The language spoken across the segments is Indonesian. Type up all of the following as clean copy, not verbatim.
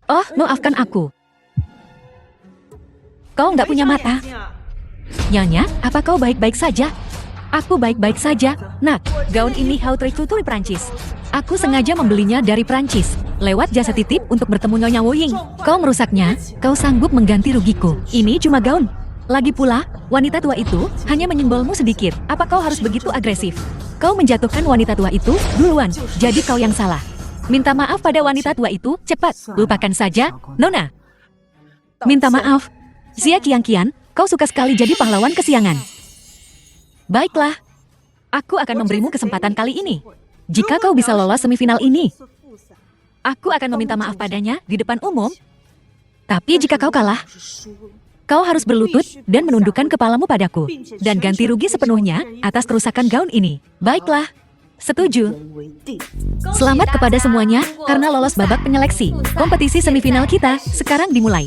Oh, maafkan aku. Kau nggak punya mata. Nyonya, apa kau baik-baik saja? Aku baik-baik saja. Nak, gaun ini Haute Couture Prancis. Aku sengaja membelinya dari Prancis. Lewat jasa titip untuk bertemu Nyonya Wu Ying. Kau merusaknya, kau sanggup mengganti rugiku. Ini cuma gaun. Lagi pula, wanita tua itu hanya menyenggolmu sedikit. Apa kau harus begitu agresif? Kau menjatuhkan wanita tua itu duluan, jadi kau yang salah. Minta maaf pada wanita tua itu, cepat. Lupakan saja, Nona. Minta maaf. Xia Qianqian, kau suka sekali jadi pahlawan kesiangan. Baiklah, aku akan memberimu kesempatan kali ini. Jika kau bisa lolos semifinal ini, aku akan meminta maaf padanya di depan umum. Tapi jika kau kalah, kau harus berlutut dan menundukkan kepalamu padaku. Dan ganti rugi sepenuhnya atas kerusakan gaun ini. Baiklah, setuju. Selamat kepada semuanya karena lolos babak penyeleksi. Kompetisi semifinal kita sekarang dimulai.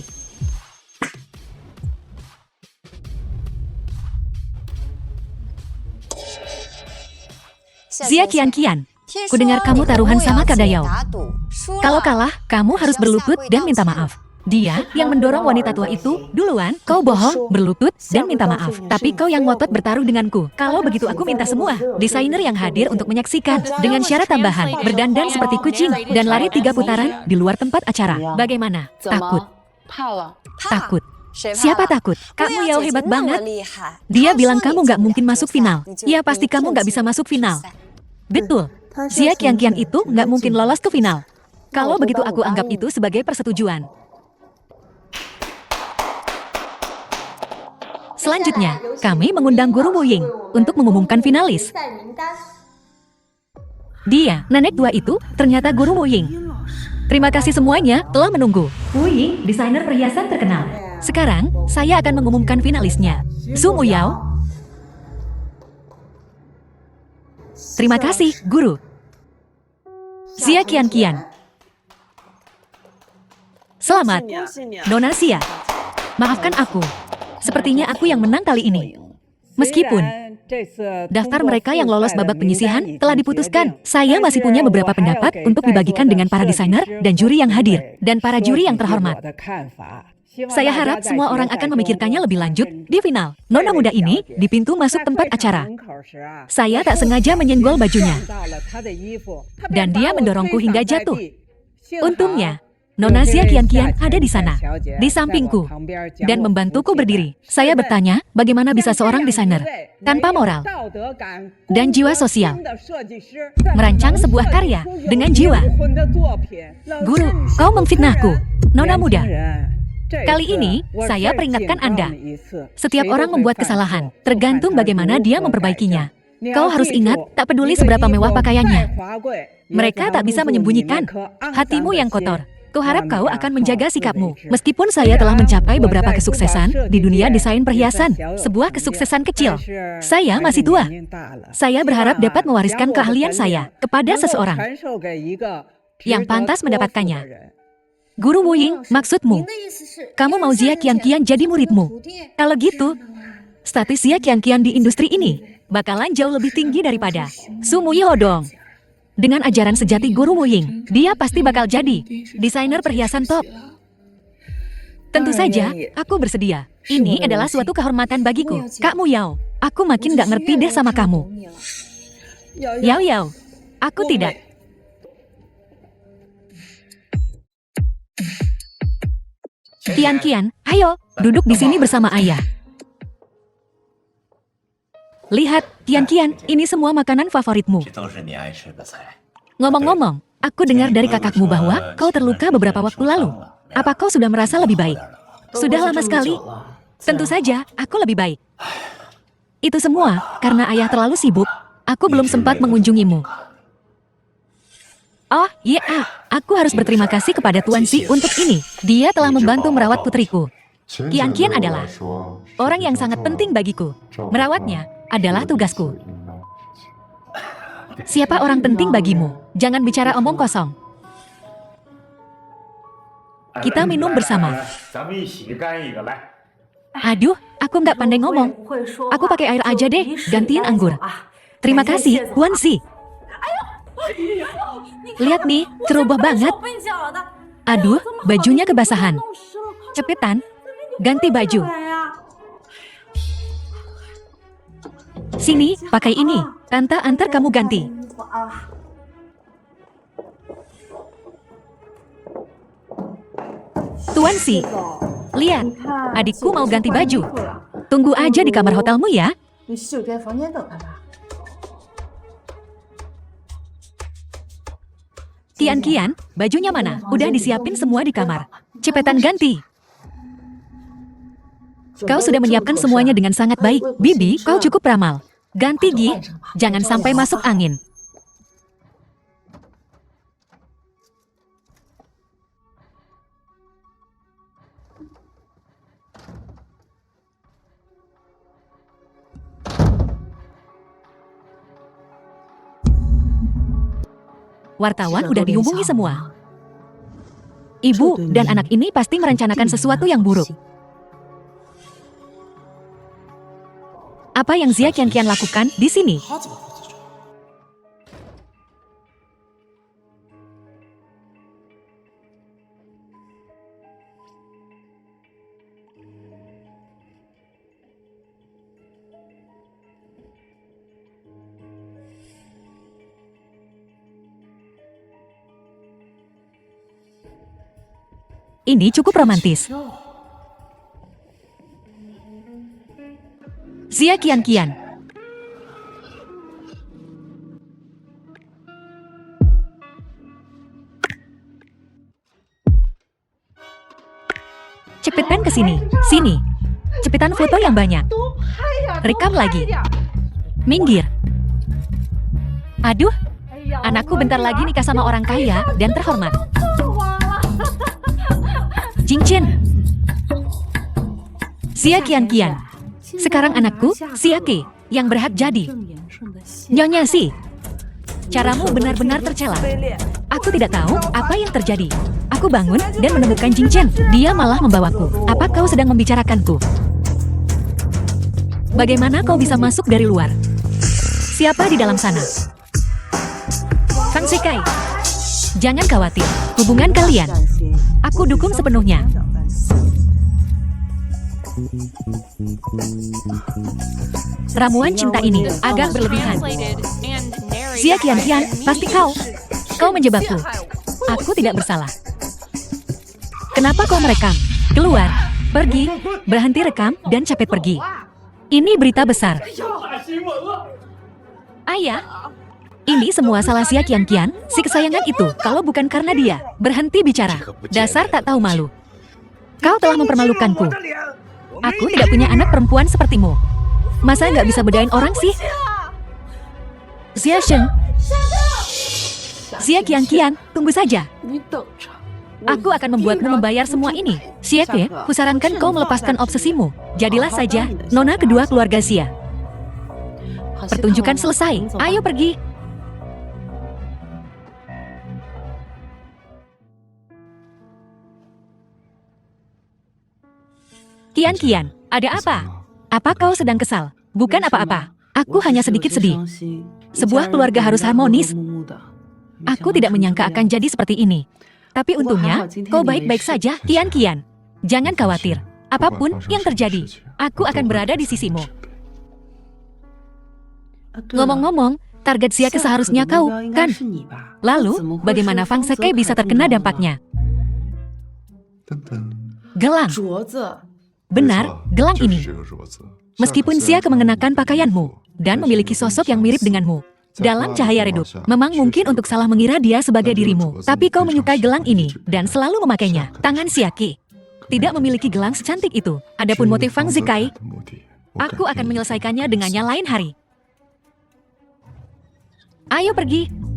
Xia Qianqian, kudengar kamu taruhan sama Kadayao. Kalau kalah, kamu harus berlutut dan minta maaf. Dia yang mendorong wanita tua itu duluan, kau bohong, berlutut, dan minta maaf. Tapi kau yang ngotot bertaruh denganku. Kalau begitu aku minta semua desainer yang hadir untuk menyaksikan dengan syarat tambahan, berdandan seperti kucing, dan lari 3 putaran di luar tempat acara. Bagaimana? Takut? Takut. Siapa takut? Kamu Yao hebat banget. Dia bilang kamu nggak mungkin masuk final. Ya pasti kamu nggak bisa masuk final. Betul. Xia Qianqian itu nggak mungkin lolos ke final. Kalau begitu aku anggap itu sebagai persetujuan. Selanjutnya, kami mengundang Guru Wu Ying untuk mengumumkan finalis. Dia, nenek tua itu, ternyata Guru Wu Ying. Terima kasih semuanya telah menunggu. Wu Ying, desainer perhiasan terkenal. Sekarang, saya akan mengumumkan finalisnya. Su Muyao. Terima kasih, Guru. Xia Qianqian. Selamat, Nona Xia. Maafkan aku. Sepertinya aku yang menang kali ini. Meskipun daftar mereka yang lolos babak penyisihan telah diputuskan, saya masih punya beberapa pendapat untuk dibagikan dengan para desainer dan juri yang hadir, dan para juri yang terhormat. Saya harap semua orang akan memikirkannya lebih lanjut di final. Nona muda ini di pintu masuk tempat acara. Saya tak sengaja menyenggol bajunya. Dan dia mendorongku hingga jatuh. Untungnya, Nona Xia Qianqian ada di sana, di sampingku, dan membantuku berdiri. Saya bertanya, bagaimana bisa seorang desainer tanpa moral dan jiwa sosial merancang sebuah karya dengan jiwa? Guru, kau memfitnahku, Nona muda. Kali ini, saya peringatkan Anda. Setiap orang membuat kesalahan, tergantung bagaimana dia memperbaikinya. Kau harus ingat, tak peduli seberapa mewah pakaiannya. Mereka tak bisa menyembunyikan hatimu yang kotor. Kuharap kau akan menjaga sikapmu. Meskipun saya telah mencapai beberapa kesuksesan di dunia desain perhiasan, sebuah kesuksesan kecil, saya masih tua. Saya berharap dapat mewariskan keahlian saya kepada seseorang yang pantas mendapatkannya. Guru Wu Ying, maksudmu? Kamu mau Xia Qianqian jadi muridmu? Kalau gitu, status Xia Qianqian di industri ini bakalan jauh lebih tinggi daripada Su Muyiho dong. Dengan ajaran sejati Guru Wu Ying, dia pasti bakal jadi desainer perhiasan top. Tentu saja, aku bersedia. Ini adalah suatu kehormatan bagiku. Kak Muyao, aku makin gak ngerti deh sama kamu. Yao Yao, aku tidak. Qianqian, ayo, duduk di sini bersama ayah. Lihat, Qianqian, ini semua makanan favoritmu. Ngomong-ngomong, aku dengar dari kakakmu bahwa kau terluka beberapa waktu lalu. Apa kau sudah merasa lebih baik? Sudah lama sekali. Tentu saja, aku lebih baik. Itu semua karena ayah terlalu sibuk. Aku belum sempat mengunjungimu. Oh, iya, aku harus berterima kasih kepada Tuan Si untuk ini. Dia telah membantu merawat putriku. Qianqian adalah orang yang sangat penting bagiku. Merawatnya adalah tugasku. Siapa orang penting bagimu? Jangan bicara omong kosong. Kita minum bersama. Aduh, aku nggak pandai ngomong. Aku pakai air aja deh, gantiin anggur. Terima kasih, Tuan Si. Lihat nih, ceroboh banget. Aduh, bajunya kebasahan. Cepetan, ganti baju. Sini, pakai ini. Tante antar kamu ganti. Tuan Si, lihat, adikku mau ganti baju. Tunggu aja di kamar hotelmu ya. Kian, bajunya mana? Udah disiapin semua di kamar. Cepetan ganti. Kau sudah menyiapkan semuanya dengan sangat baik. Bibi, kau cukup ramal. Ganti Gi, jangan sampai masuk angin. Wartawan udah dihubungi semua. Ibu dan anak ini pasti merencanakan sesuatu yang buruk. Apa yang Xia Qian lakukan di sini? Ini cukup romantis. Xia Qian. Cepetan ke sini. Sini. Cepetan foto yang banyak. Rekam lagi. Minggir. Aduh, anakku bentar lagi nikah sama orang kaya dan terhormat. Jingchen. Xia Qian. Sekarang anakku, Xia Ke, yang berhak jadi. Nyonya Si, caramu benar-benar tercela. Aku tidak tahu apa yang terjadi. Aku bangun dan menemukan Jingchen. Dia malah membawaku. Apa kau sedang membicarakanku? Bagaimana kau bisa masuk dari luar? Siapa di dalam sana? Fang Shikai. Jangan khawatir, hubungan kalian aku dukung sepenuhnya. Ramuan cinta ini agak berlebihan. Xia Qian, pasti kau menjebakku. Aku tidak bersalah. Kenapa kau merekam? Keluar, pergi, berhenti rekam dan cepet pergi. Ini berita besar. Ayah, ini semua salah Xia Qian, si kesayangan itu. Kalau bukan karena dia, berhenti bicara. Dasar tak tahu malu. Kau telah mempermalukanku. Aku tidak punya anak perempuan sepertimu. Masa nggak bisa bedain orang sih? Xia Sheng. Xia Qian, tunggu saja. Aku akan membuatmu membayar semua ini. Xia Ke, kusarankan kau melepaskan obsesimu. Jadilah saja nona kedua keluarga Xia. Pertunjukan selesai. Ayo pergi. Kian, ada apa? Apa kau sedang kesal? Bukan apa-apa. Aku hanya sedikit sedih. Sebuah keluarga harus harmonis. Aku tidak menyangka akan jadi seperti ini. Tapi untungnya, kau baik-baik saja, Kian. Jangan khawatir. Apapun yang terjadi, aku akan berada di sisimu. Ngomong-ngomong, target Xia Ke seharusnya kau, kan? Lalu, bagaimana Fang Shikai bisa terkena dampaknya? Gelang. Benar, gelang ini. Meskipun Xia Ke mengenakan pakaianmu dan memiliki sosok yang mirip denganmu, dalam cahaya redup, memang mungkin untuk salah mengira dia sebagai dirimu. Tapi kau menyukai gelang ini dan selalu memakainya. Tangan Xia Ke tidak memiliki gelang secantik itu. Adapun motif Fang Shikai, aku akan menyelesaikannya dengannya lain hari. Ayo pergi.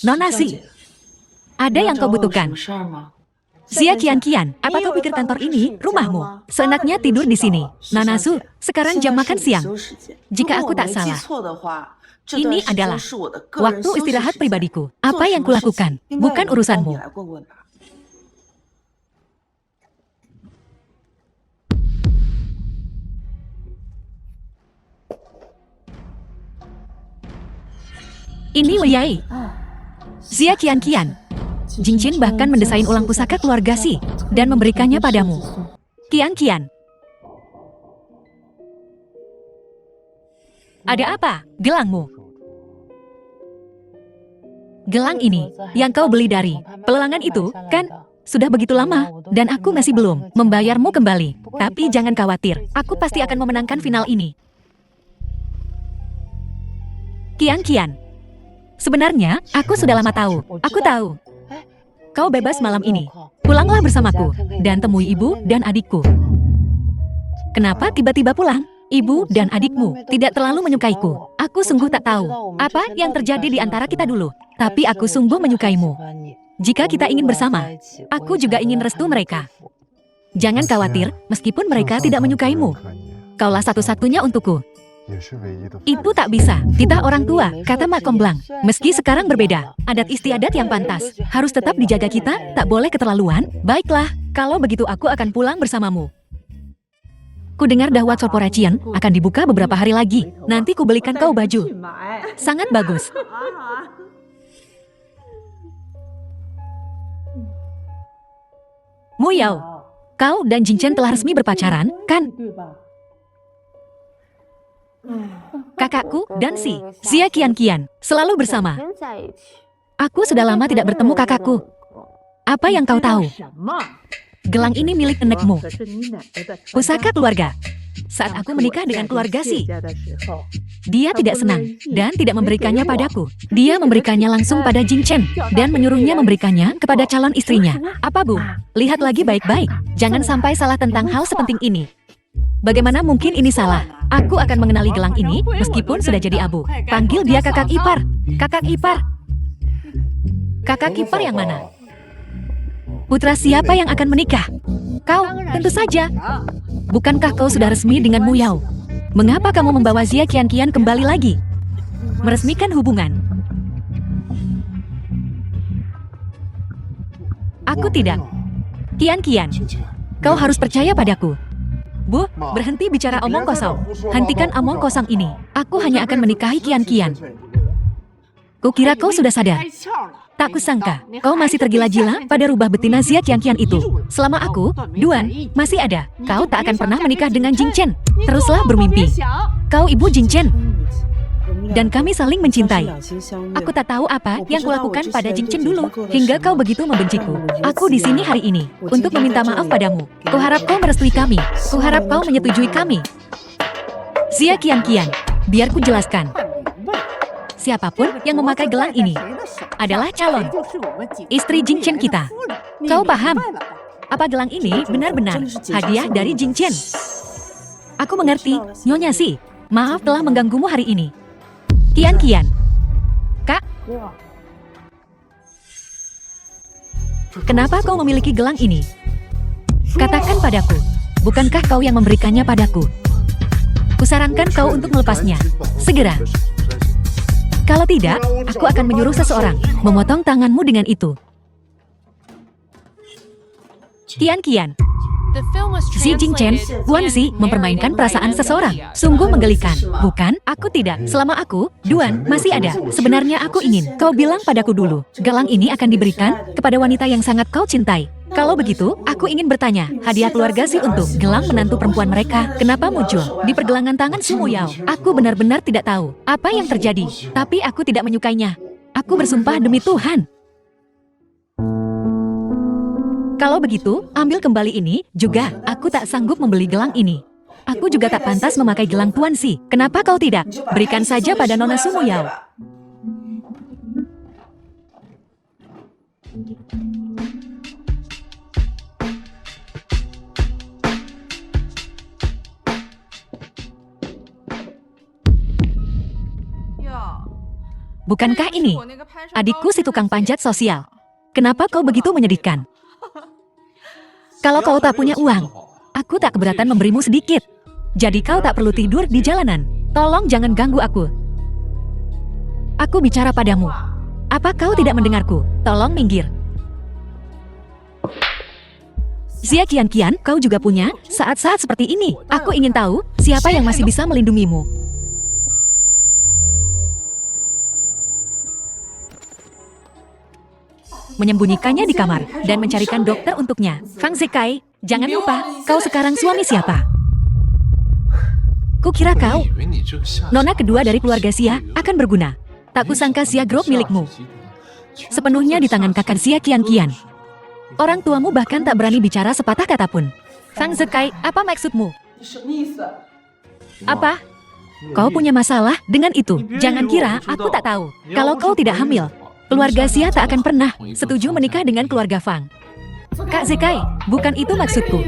Nona Si, ada yang kau butuhkan? Xia Qianqian, apa kau pikir kantor ini rumahmu? Seenaknya tidur di sini. Nanasu, sekarang jam makan siang. Jika aku tak salah, ini adalah waktu istirahat pribadiku. Apa yang kulakukan? Bukan urusanmu. Ini Liai. Xia Qianqian. Jingchen bahkan mendesain ulang pusaka keluarga Si dan memberikannya padamu. Qianqian. Ada apa? Gelangmu. Gelang ini yang kau beli dari pelelangan itu, kan? Sudah begitu lama, dan aku masih belum membayarmu kembali. Tapi jangan khawatir, aku pasti akan memenangkan final ini. Qianqian. Sebenarnya, aku sudah lama tahu. Aku tahu. Kau bebas malam ini. Pulanglah bersamaku, dan temui ibu dan adikku. Kenapa tiba-tiba pulang? Ibu dan adikmu tidak terlalu menyukaiku. Aku sungguh tak tahu apa yang terjadi di antara kita dulu. Tapi aku sungguh menyukaimu. Jika kita ingin bersama, aku juga ingin restu mereka. Jangan khawatir, meskipun mereka tidak menyukaimu. Kaulah satu-satunya untukku. Itu tak bisa, kita orang tua, kata Mak Komblang. Meski sekarang berbeda, adat istiadat yang pantas harus tetap dijaga kita, tak boleh keterlaluan. Baiklah, kalau begitu aku akan pulang bersamamu. Ku dengar Dahwat Corporation akan dibuka beberapa hari lagi. Nanti ku belikan kau baju. Sangat bagus. Mu Yao, kau dan Jingchen telah resmi berpacaran, kan? Kakakku dan Xia Qianqian selalu bersama. Aku sudah lama tidak bertemu kakakku. Apa yang kau tahu? Gelang ini milik nenekmu. Pusaka keluarga. Saat aku menikah dengan keluarga Si, dia tidak senang dan tidak memberikannya padaku. Dia memberikannya langsung pada Jingchen dan menyuruhnya memberikannya kepada calon istrinya. Apa Bu? Lihat lagi baik-baik. Jangan sampai salah tentang hal sepenting ini. Bagaimana mungkin ini salah? Aku akan mengenali gelang ini meskipun sudah jadi abu. Panggil dia kakak ipar. Kakak ipar. Kakak ipar yang mana? Putra siapa yang akan menikah? Kau, tentu saja. Bukankah kau sudah resmi dengan Mu Yao? Mengapa kamu membawa Xia Qianqian kembali lagi? Meresmikan hubungan. Aku tidak. Qianqian, kau harus percaya padaku. Bu, berhenti bicara omong kosong. Hentikan omong kosong ini. Aku hanya akan menikahi Qianqian. Kukira kau sudah sadar. Tak kusangka, kau masih tergila-gila pada rubah betina Xia Qianqian itu. Selama aku, Duan, masih ada. Kau tak akan pernah menikah dengan Jingchen. Teruslah bermimpi. Kau ibu Jingchen. Dan kami saling mencintai. Aku tak tahu apa yang kulakukan pada Jingchen dulu, hingga kau begitu membenciku. Aku di sini hari ini, untuk meminta maaf padamu. Kuharap kau merestui kami. Kuharap kau menyetujui kami. Xia Qianqian, biar ku jelaskan. Siapapun yang memakai gelang ini adalah calon istri Jingchen kita. Kau paham? Apa gelang ini benar-benar hadiah dari Jingchen? Aku mengerti, Nyonya Si. Maaf telah mengganggumu hari ini. Qianqian. Kak? Kenapa kau memiliki gelang ini? Katakan padaku, bukankah kau yang memberikannya padaku? Kusarankan kau untuk melepasnya. Segera. Kalau tidak, aku akan menyuruh seseorang memotong tanganmu dengan itu. Qianqian. Xi Jingchen, Guan Xi mempermainkan perasaan seseorang. Sungguh menggelikan, bukan? Aku tidak. Selama aku, Duan, masih ada. Sebenarnya aku ingin kau bilang padaku dulu. Gelang ini akan diberikan kepada wanita yang sangat kau cintai. Kalau begitu, aku ingin bertanya, hadiah keluarga Si untuk gelang menantu perempuan mereka, kenapa muncul di pergelangan tangan Si Mu Yao? Aku benar-benar tidak tahu apa yang terjadi, tapi aku tidak menyukainya. Aku bersumpah demi Tuhan. Kalau begitu, ambil kembali ini, juga, aku tak sanggup membeli gelang ini. Aku juga tak pantas memakai gelang Tuan Si. Kenapa kau tidak? Berikan saja pada Nona Su Mu Yao. Bukankah ini adikku si tukang panjat sosial? Kenapa kau begitu menyedihkan? Kalau kau tak punya uang, aku tak keberatan memberimu sedikit. Jadi kau tak perlu tidur di jalanan. Tolong jangan ganggu aku. Aku bicara padamu. Apa kau tidak mendengarku? Tolong minggir. Xia Qianqian, kau juga punya saat-saat seperti ini. Aku ingin tahu siapa yang masih bisa melindungimu. Menyembunyikannya di kamar dan mencarikan dokter untuknya. Fang Zikai, jangan lupa, kau sekarang suami siapa? Kukira kau, nona kedua dari keluarga Xia, akan berguna. Tak kusangka Xia Group milikmu sepenuhnya di tangan kakak Xia Qianqian. Orang tuamu bahkan tak berani bicara sepatah kata pun. Fang Zikai, apa maksudmu? Apa? Kau punya masalah dengan itu? Jangan kira aku tak tahu. Kalau kau tidak hamil, keluarga Xia tak akan pernah setuju menikah dengan keluarga Fang. Kak Zikai, bukan itu maksudku.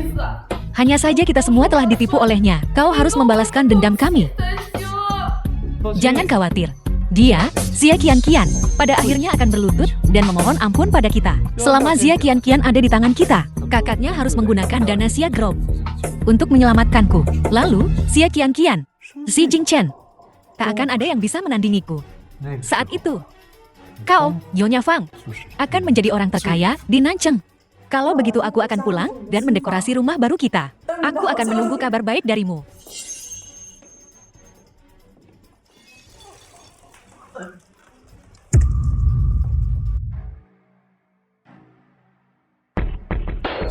Hanya saja kita semua telah ditipu olehnya. Kau harus membalaskan dendam kami. Jangan khawatir. Dia, Xia Qianqian, pada akhirnya akan berlutut dan memohon ampun pada kita. Selama Xia Qianqian ada di tangan kita, kakaknya harus menggunakan dana Xia Group untuk menyelamatkanku. Lalu, Xia Qianqian, Xi Jingchen, tak akan ada yang bisa menandingiku. Saat itu, kau, Nyonya Fang, akan menjadi orang terkaya di Nancheng. Kalau begitu aku akan pulang dan mendekorasi rumah baru kita. Aku akan menunggu kabar baik darimu.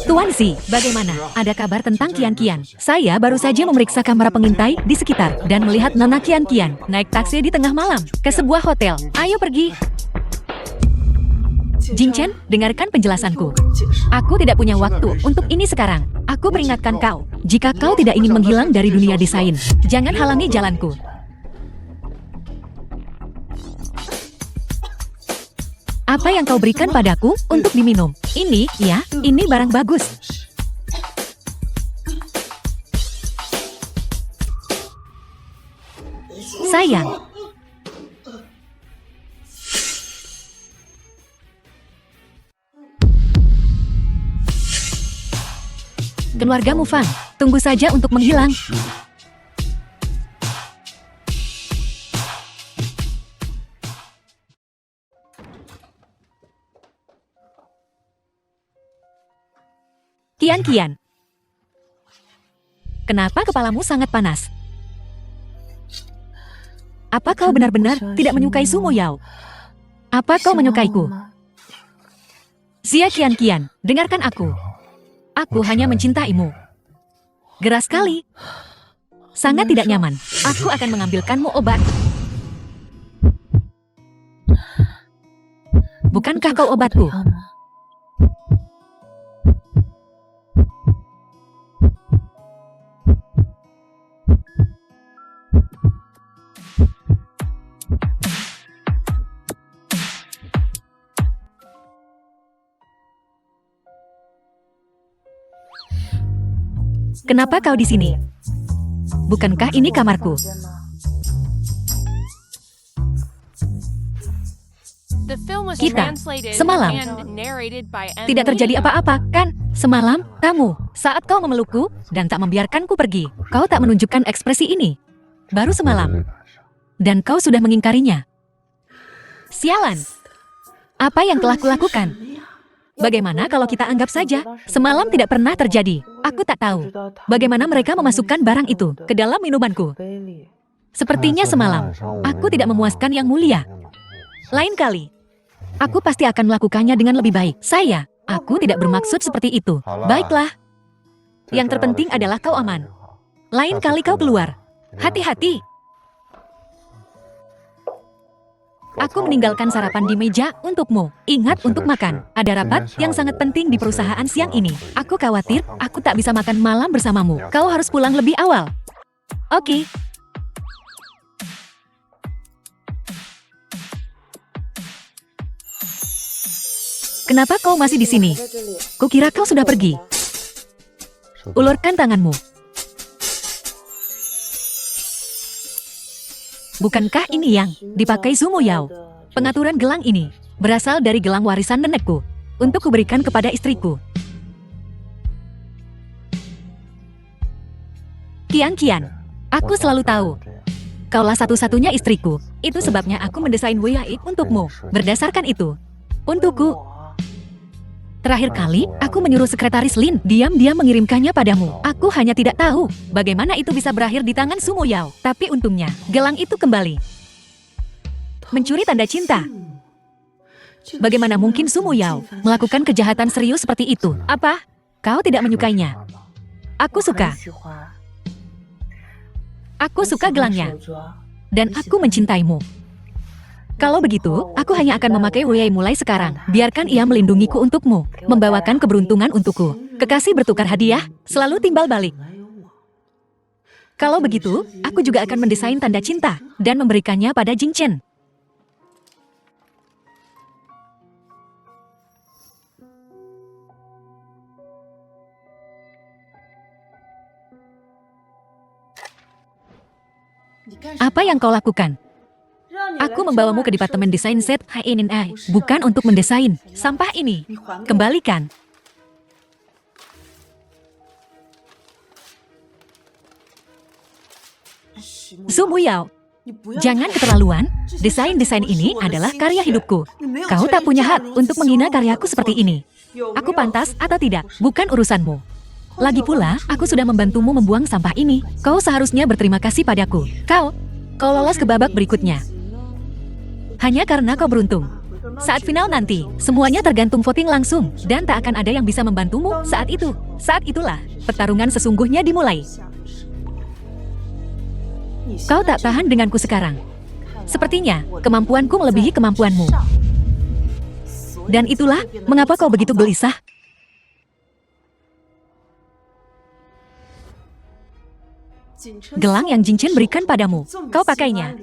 Tuan Xi, bagaimana? Ada kabar tentang Qianqian? Saya baru saja memeriksa kamera pengintai di sekitar dan melihat Nona Qianqian naik taksi di tengah malam ke sebuah hotel. Ayo pergi. Jingchen, dengarkan penjelasanku. Aku tidak punya waktu untuk ini sekarang. Aku peringatkan kau, jika kau tidak ingin menghilang dari dunia desain, jangan halangi jalanku. Apa yang kau berikan padaku untuk diminum? Ini, ya, ini barang bagus. Sayang. Keluarga Mufang, tunggu saja untuk menghilang. Qianqian, kenapa kepalamu sangat panas? Apa kau benar-benar tidak menyukai Su Moyao? Apa kau menyukaiku? Xia Qianqian, dengarkan aku. Aku hanya mencintaimu. Gerah sekali. Sangat tidak nyaman. Aku akan mengambilkanmu obat. Bukankah kau obatku? Kenapa kau di sini? Bukankah ini kamarku? Kita, semalam, tidak terjadi apa-apa, kan? Semalam, kamu, saat kau memelukku dan tak membiarkanku pergi, kau tak menunjukkan ekspresi ini. Baru semalam. Dan kau sudah mengingkarinya. Sialan. Apa yang telah kulakukan? Bagaimana kalau kita anggap saja semalam tidak pernah terjadi? Aku tak tahu bagaimana mereka memasukkan barang itu ke dalam minumanku. Sepertinya semalam aku tidak memuaskan Yang Mulia. Lain kali, aku pasti akan melakukannya dengan lebih baik. Aku tidak bermaksud seperti itu. Baiklah. Yang terpenting adalah kau aman. Lain kali kau keluar, hati-hati. Aku meninggalkan sarapan di meja untukmu. Ingat untuk makan. Ada rapat yang sangat penting di perusahaan siang ini. Aku khawatir aku tak bisa makan malam bersamamu. Kau harus pulang lebih awal. Oke. Kenapa kau masih di sini? Kukira kau sudah pergi. Ulurkan tanganmu. Bukankah ini yang dipakai Su Moyao? Pengaturan gelang ini berasal dari gelang warisan nenekku untuk kuberikan kepada istriku. Qian, aku selalu tahu. Kaulah satu-satunya istriku. Itu sebabnya aku mendesain Wei untukmu. Berdasarkan itu, untukku. Terakhir kali, aku menyuruh sekretaris Lin diam-diam mengirimkannya padamu. Aku hanya tidak tahu bagaimana itu bisa berakhir di tangan Su Yao. Tapi untungnya, gelang itu kembali. Mencuri tanda cinta. Bagaimana mungkin Su Yao melakukan kejahatan serius seperti itu? Apa? Kau tidak menyukainya? Aku suka. Aku suka gelangnya. Dan aku mencintaimu. Kalau begitu, aku hanya akan memakai Wei mulai sekarang. Biarkan ia melindungiku untukmu, membawakan keberuntungan untukku. Kekasih bertukar hadiah, selalu timbal balik. Kalau begitu, aku juga akan mendesain tanda cinta dan memberikannya pada Jing Chen. Apa yang kau lakukan? Aku membawamu ke departemen desain ZHNNI, bukan untuk mendesain sampah ini. Kembalikan. Su Yao, jangan keterlaluan. Desain-desain ini adalah karya hidupku. Kau tak punya hak untuk menghina karyaku seperti ini. Aku pantas atau tidak, bukan urusanmu. Lagi pula, aku sudah membantumu membuang sampah ini. Kau seharusnya berterima kasih padaku. Kau lolos ke babak berikutnya. Hanya karena kau beruntung. Saat final nanti, semuanya tergantung voting langsung, dan tak akan ada yang bisa membantumu saat itu. Saat itulah, pertarungan sesungguhnya dimulai. Kau tak tahan denganku sekarang. Sepertinya, kemampuanku melebihi kemampuanmu. Dan itulah, mengapa kau begitu gelisah? Gelang yang Jing Chen berikan padamu, kau pakainya.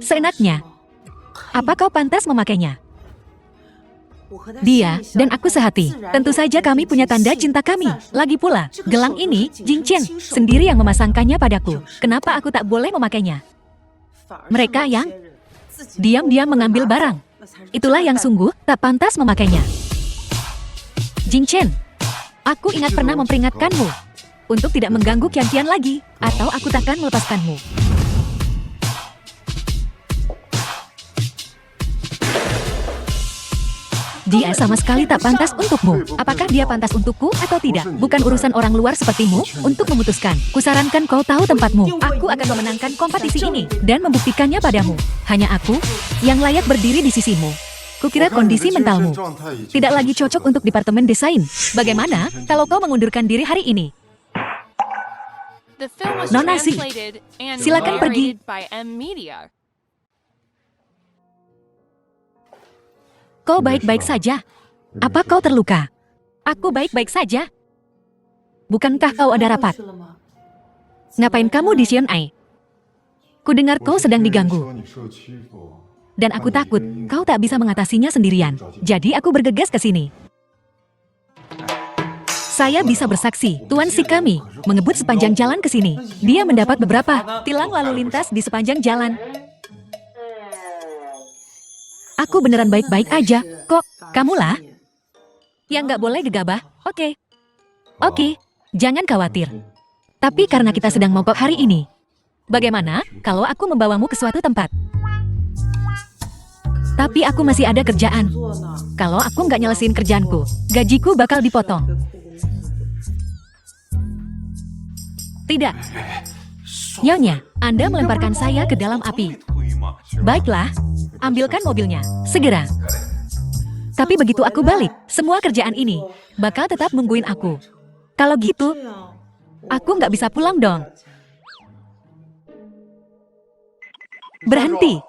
Seenaknya. Apa kau pantas memakainya? Dia dan aku sehati. Tentu saja kami punya tanda cinta kami. Lagi pula, gelang ini, Jing Chen sendiri yang memasangkannya padaku. Kenapa aku tak boleh memakainya? Mereka yang diam-diam mengambil barang. Itulah yang sungguh tak pantas memakainya. Jing Chen, aku ingat pernah memperingatkanmu untuk tidak mengganggu Qian lagi, atau aku takkan melepaskanmu. Dia sama sekali tak pantas untukmu. Apakah dia pantas untukku atau tidak? Bukan urusan orang luar sepertimu untuk memutuskan. Kusarankan kau tahu tempatmu. Aku akan memenangkan kompetisi ini dan membuktikannya padamu. Hanya aku yang layak berdiri di sisimu. Kukira kondisi mentalmu tidak lagi cocok untuk departemen desain. Bagaimana kalau kau mengundurkan diri hari ini? Nona Si, silakan pergi. Kau baik-baik saja? Apa kau terluka? Aku baik-baik saja. Bukankah kau ada rapat? Ngapain kamu di Xian'ai? Kudengar kau sedang diganggu. Dan aku takut kau tak bisa mengatasinya sendirian. Jadi aku bergegas ke sini. Saya bisa bersaksi, Tuan Si kami mengebut sepanjang jalan ke sini. Dia mendapat beberapa tilang lalu lintas di sepanjang jalan. Aku beneran baik-baik aja. Kok, kamulah? Yang nggak boleh gegabah, oke. Oke, jangan khawatir. Tapi karena kita sedang mogok hari ini, bagaimana kalau aku membawamu ke suatu tempat? Tapi aku masih ada kerjaan. Kalau aku nggak nyelesain kerjaanku, gajiku bakal dipotong. Tidak. Nyonya, Anda melemparkan saya ke dalam api. Baiklah, ambilkan mobilnya, segera. Tapi begitu aku balik, semua kerjaan ini bakal tetap nungguin aku. Kalau gitu, aku nggak bisa pulang dong. Berhenti.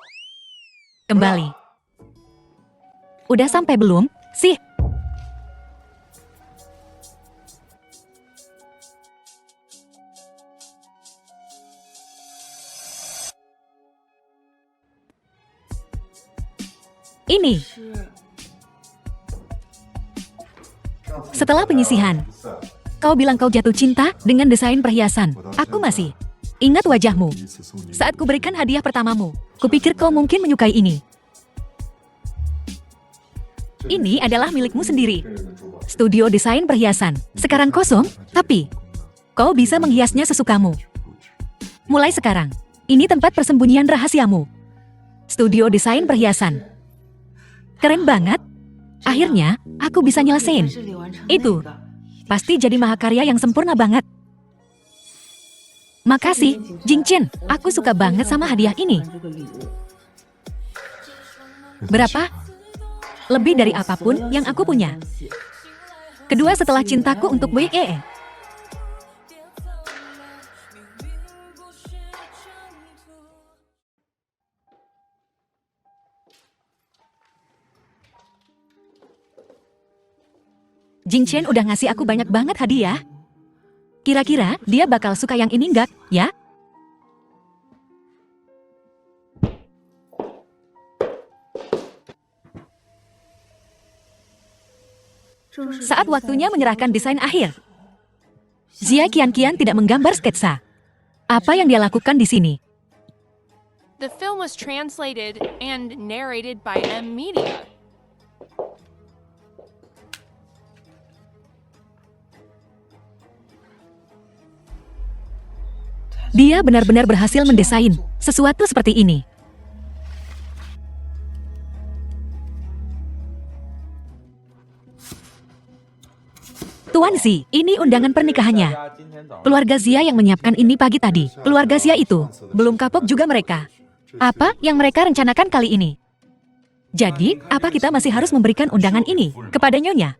Kembali. Udah sampai belum, sih? Ini. Setelah penyisihan, kau bilang kau jatuh cinta dengan desain perhiasan. Aku masih ingat wajahmu saat kuberikan hadiah pertamamu. Kupikir kau mungkin menyukai ini. Ini adalah milikmu sendiri. Studio desain perhiasan. Sekarang kosong, tapi Kau bisa menghiasnya sesukamu. Mulai sekarang, ini tempat persembunyian rahasiamu. Studio desain perhiasan. Keren banget. Akhirnya, aku bisa nyelesain. Itu pasti jadi mahakarya yang sempurna banget. Makasih, Jingchen. Aku suka banget sama hadiah ini. Berapa? Lebih dari apapun yang aku punya. Kedua setelah cintaku untuk Wei. Jingchen udah ngasih aku banyak banget hadiah. Kira-kira dia bakal suka yang ini nggak, ya? Saat waktunya menyerahkan desain akhir. Xia kian-kian tidak menggambar sketsa. Apa yang dia lakukan di sini? The film was translated and narrated by M Media. Dia benar-benar berhasil mendesain sesuatu seperti ini. Tuan Xi, ini undangan pernikahannya. Keluarga Xia yang menyiapkan ini pagi tadi. Keluarga Xia itu, belum kapok juga mereka. Apa yang mereka rencanakan kali ini? Jadi, apa kita masih harus memberikan undangan ini kepada Nyonya?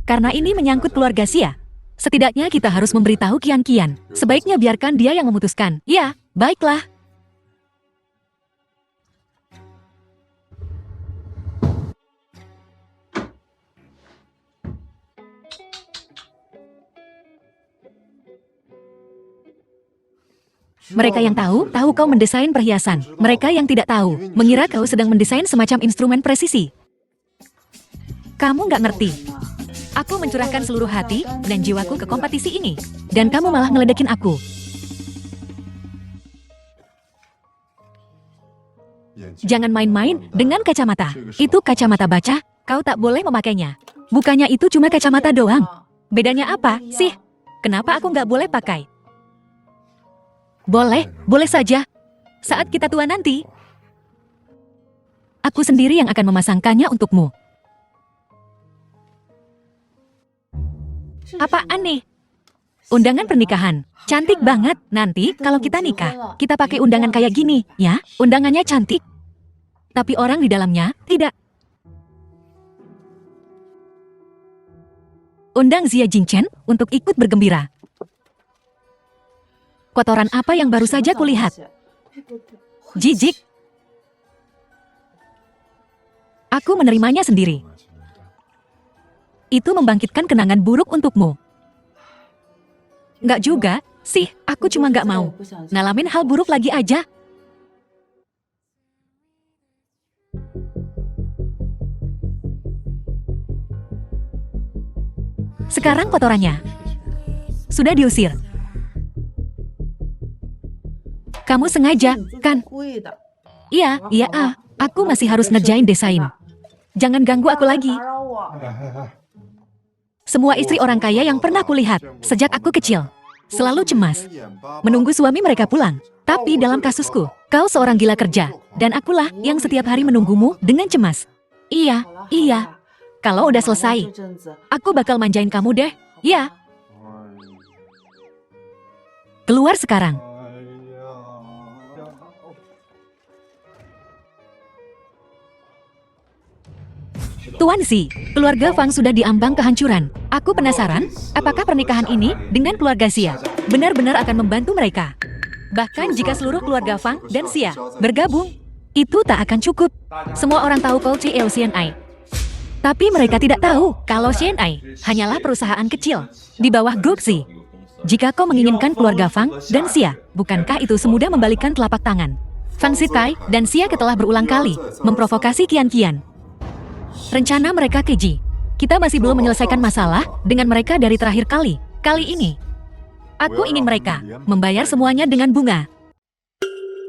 Karena ini menyangkut keluarga Xia. Setidaknya kita harus memberitahu Kian-Kian. Sebaiknya biarkan dia yang memutuskan. Ya, baiklah. Mereka yang tahu kau mendesain perhiasan. Mereka yang tidak tahu, mengira kau sedang mendesain semacam instrumen presisi. Kamu nggak ngerti. Aku mencurahkan seluruh hati dan jiwaku ke kompetisi ini. Dan kamu malah ngeledekin aku. Jangan main-main dengan kacamata. Itu kacamata baca, kau tak boleh memakainya. Bukannya itu cuma kacamata doang. Bedanya apa sih? Kenapa aku nggak boleh pakai? Boleh saja. Saat kita tua nanti, aku sendiri yang akan memasangkannya untukmu. Apaan nih? Undangan pernikahan. Cantik banget. Nanti kalau kita nikah, kita pakai undangan kayak gini, ya. Undangannya cantik. Tapi orang di dalamnya tidak. Undang Xia Jingchen untuk ikut bergembira. Kotoran apa yang baru saja kulihat? Jijik. Aku menerimanya sendiri. Itu membangkitkan kenangan buruk untukmu. Nggak juga, sih, aku cuma nggak mau ngalamin hal buruk lagi aja. Sekarang kotorannya sudah diusir. Kamu sengaja, kan? Iya, aku masih harus ngerjain desain. Jangan ganggu aku lagi. Semua istri orang kaya yang pernah kulihat sejak aku kecil selalu cemas menunggu suami mereka pulang. Tapi dalam kasusku, kau seorang gila kerja dan akulah yang setiap hari menunggumu dengan cemas. Iya. Kalau udah selesai, aku bakal manjain kamu deh. Ya. Keluar sekarang. Tuan Xi, keluarga Fang sudah diambang kehancuran. Aku penasaran, apakah pernikahan ini dengan keluarga Xia benar-benar akan membantu mereka? Bahkan jika seluruh keluarga Fang dan Xia bergabung, itu tak akan cukup. Semua orang tahu Paul Chiao CNI. Tapi mereka tidak tahu kalau CNI hanyalah perusahaan kecil di bawah grup Xi. Jika kau menginginkan keluarga Fang dan Xia, bukankah itu semudah membalikkan telapak tangan? Fang Zikai dan Xia telah berulang kali memprovokasi Kian-Kian. Rencana mereka keji. Kita masih belum menyelesaikan masalah dengan mereka dari terakhir kali. Kali ini, aku ingin mereka membayar semuanya dengan bunga.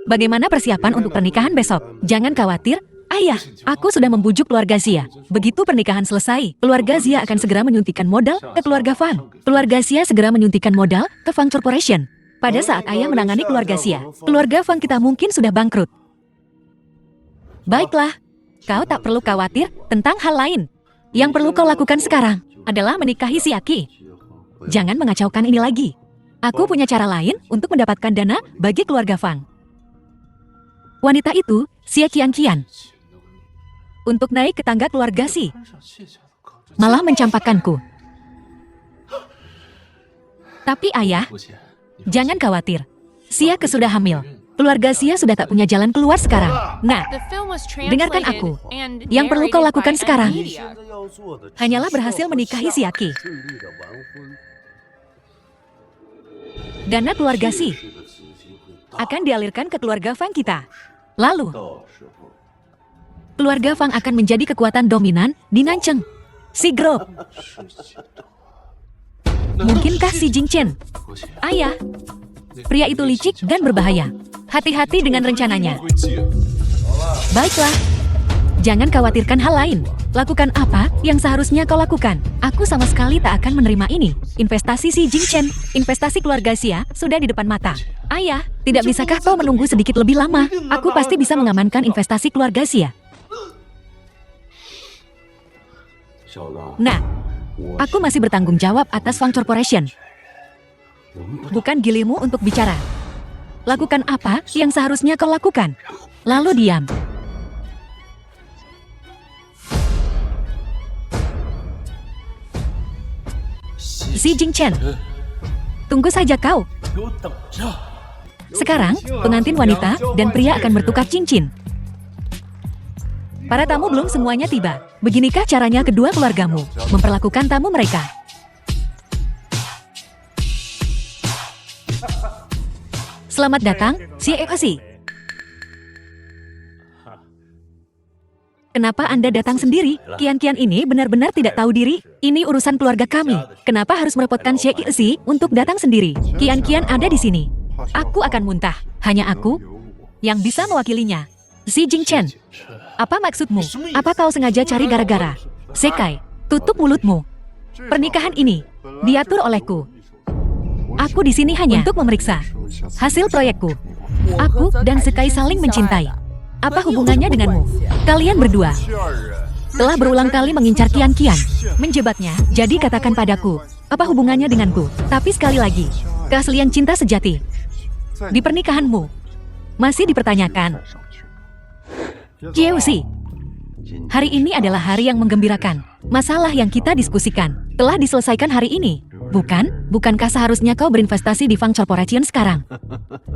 Bagaimana persiapan untuk pernikahan besok? Jangan khawatir, Ayah, aku sudah membujuk keluarga Xia. Begitu pernikahan selesai, keluarga Xia akan segera menyuntikkan modal ke keluarga Fang. Keluarga Xia segera menyuntikkan modal ke Fang Corporation. Pada saat ayah menangani keluarga Xia, keluarga Fang kita mungkin sudah bangkrut. Baiklah, kau tak perlu khawatir tentang hal lain. Yang perlu kau lakukan sekarang adalah menikahi si Aki. Jangan mengacaukan ini lagi. Aku punya cara lain untuk mendapatkan dana bagi keluarga Fang. Wanita itu, Xia Qianqian. Untuk naik ke tangga keluarga Si, malah mencampakkanku. Tapi ayah, jangan khawatir. Xia sudah hamil. Keluarga Xia sudah tak punya jalan keluar sekarang. Nah, The film was dengarkan translated aku. and Yang perlu kau narrated lakukan by sekarang Media. hanyalah berhasil menikahi si Aki. Dana keluarga Si akan dialirkan ke keluarga Fang kita. Lalu, keluarga Fang akan menjadi kekuatan dominan di Nancheng. Si Group. Mungkinkah si Jingchen? Ayah, pria itu licik dan berbahaya. Hati-hati dengan rencananya. Baiklah, jangan khawatirkan hal lain. Lakukan apa yang seharusnya kau lakukan. Aku sama sekali tak akan menerima ini. Investasi si Jingchen, investasi keluarga Xia sudah di depan mata. Ayah, tidak bisakah kau menunggu sedikit lebih lama? Aku pasti bisa mengamankan investasi keluarga Xia. Nah, aku masih bertanggung jawab atas Fang Corporation. Bukan gilimu untuk bicara. Lakukan apa yang seharusnya kau lakukan. Lalu diam. Si Jingchen, tunggu saja kau. Sekarang, pengantin wanita dan pria akan bertukar cincin. Para tamu belum semuanya tiba. Beginikah caranya kedua keluargamu memperlakukan tamu mereka? Selamat datang, CFC. Kenapa Anda datang sendiri? Kian-Kian ini benar-benar tidak tahu diri. Ini urusan keluarga kami. Kenapa harus merepotkan CFC untuk datang sendiri? Kian-Kian ada di sini. Aku akan muntah. Hanya aku yang bisa mewakilinya. Si Jingchen, apa maksudmu? Apa kau sengaja cari gara-gara? Sekai, tutup mulutmu. Pernikahan ini diatur olehku. Aku di sini hanya untuk memeriksa hasil proyekku. Aku dan Sekai saling mencintai. Apa hubungannya denganmu? Kalian berdua telah berulang kali mengincar Kian-Kian, menjebatnya. Jadi katakan padaku, apa hubungannya denganku? Tapi sekali lagi, keaslian cinta sejati di pernikahanmu masih dipertanyakan. Jiuxi, hari ini adalah hari yang menggembirakan. Masalah yang kita diskusikan telah diselesaikan hari ini. Bukankah seharusnya kau berinvestasi di Fang Corporation sekarang?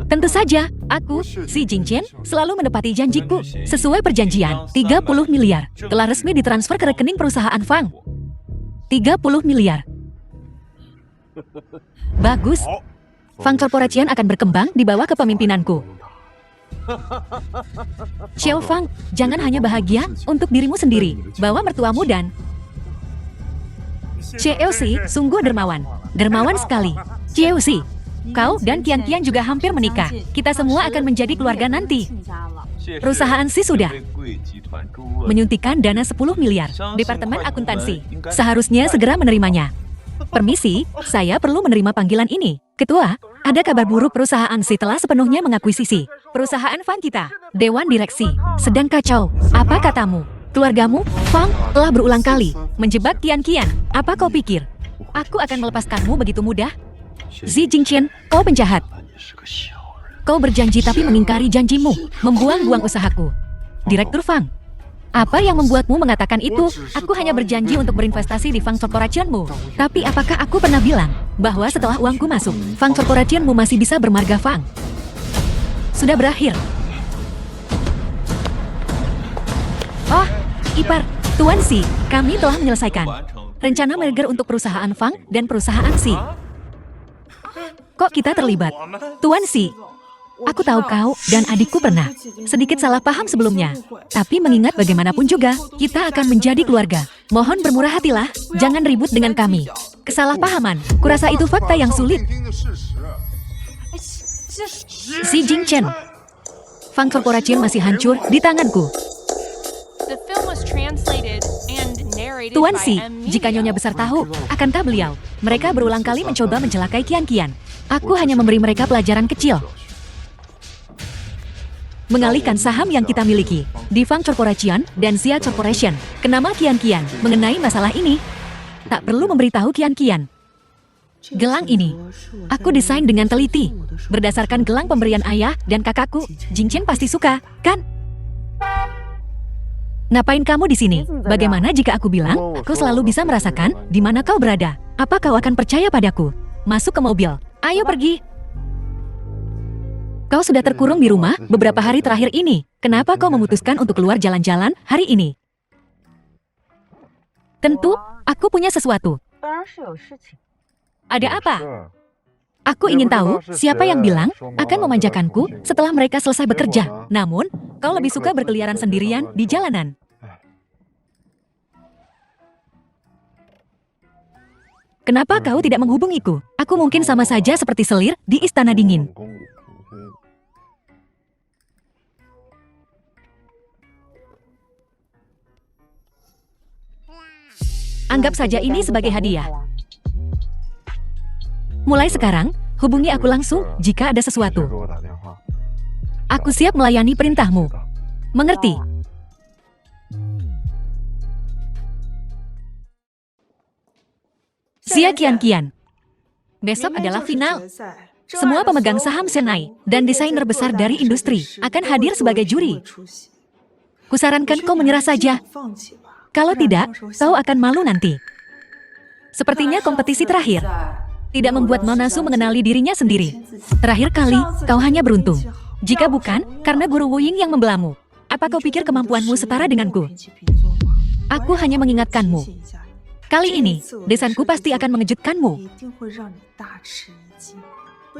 Tentu saja, aku, si Jingchen, selalu menepati janjiku. Sesuai perjanjian, 30 miliar telah resmi ditransfer ke rekening perusahaan Fang. 30 miliar. Bagus. Fang Corporation akan berkembang di bawah kepemimpinanku. Xiao Fang, jangan hanya bahagia untuk dirimu sendiri. Bawa mertuamu dan Jiuxi sungguh dermawan. Dermawan sekali. Jiuxi, kau dan Kian-Kian juga hampir menikah. Kita semua akan menjadi keluarga nanti. Perusahaan Si sudah menyuntikkan dana 10 miliar. Departemen akuntansi seharusnya segera menerimanya. Permisi, saya perlu menerima panggilan ini. Ketua, ada kabar buruk perusahaan Si telah sepenuhnya mengakuisisi perusahaan Fang kita. Dewan Direksi sedang kacau. Apa katamu? Keluargamu, Fang, telah berulang kali menjebak Kian-Kian. Apa kau pikir aku akan melepaskanmu begitu mudah? Xi Jingchen, kau penjahat. Kau berjanji tapi mengingkari janjimu, membuang-buang usahaku. Direktur Fang, apa yang membuatmu mengatakan itu? Aku hanya berjanji untuk berinvestasi di Fang Corporation-mu. Tapi apakah aku pernah bilang bahwa setelah uangku masuk, Fang Corporation-mu masih bisa bermarga Fang? Sudah berakhir. Oh, Ipar, Tuan Si, kami telah menyelesaikan rencana merger untuk perusahaan Fang dan perusahaan Si. Kok kita terlibat? Tuan Si, aku tahu kau dan adikku pernah sedikit salah paham sebelumnya. Tapi mengingat bagaimanapun juga, kita akan menjadi keluarga. Mohon bermurah hatilah, jangan ribut dengan kami. Kesalahpahaman, kurasa itu fakta yang sulit. Si Jingchen, Fang Corporation masih hancur di tanganku. Tuan by Si, M jika Media. Nyonya besar tahu, akankah beliau? Mereka berulang kali mencoba mencelakai Kian. Aku hanya memberi mereka pelajaran kecil. Mengalihkan saham yang kita miliki, Divang Corporation dan Xia Corporation, ke nama Kian. Mengenai masalah ini, tak perlu memberitahu Kian. Gelang ini, aku desain dengan teliti, berdasarkan gelang pemberian ayah dan kakakku. Jingchen pasti suka, kan? Ngapain kamu di sini? Bagaimana jika aku bilang, aku selalu bisa merasakan di mana kau berada? Apa kau akan percaya padaku? Masuk ke mobil. Ayo pergi. Kau sudah terkurung di rumah beberapa hari terakhir ini. Kenapa kau memutuskan untuk keluar jalan-jalan hari ini? Tentu, aku punya sesuatu. Ada apa? Aku ingin tahu siapa yang bilang akan memanjakanku setelah mereka selesai bekerja. Namun, kau lebih suka berkeliaran sendirian di jalanan. Kenapa kau tidak menghubungiku? Aku mungkin sama saja seperti selir di istana dingin. Anggap saja ini sebagai hadiah. Mulai sekarang, hubungi aku langsung jika ada sesuatu. Aku siap melayani perintahmu. Mengerti? Xia Kian. Besok adalah final. Semua pemegang saham Senai dan desainer besar dari industri akan hadir sebagai juri. Kusarankan kau menyerah saja. Kalau tidak, kau akan malu nanti. Sepertinya kompetisi terakhir tidak membuat Manasu mengenali dirinya sendiri. Terakhir kali, kau hanya beruntung. Jika bukan, karena guru Wuying yang membelamu. Apa kau pikir kemampuanmu setara denganku? Aku hanya mengingatkanmu. Kali ini, desainku pasti akan mengejutkanmu.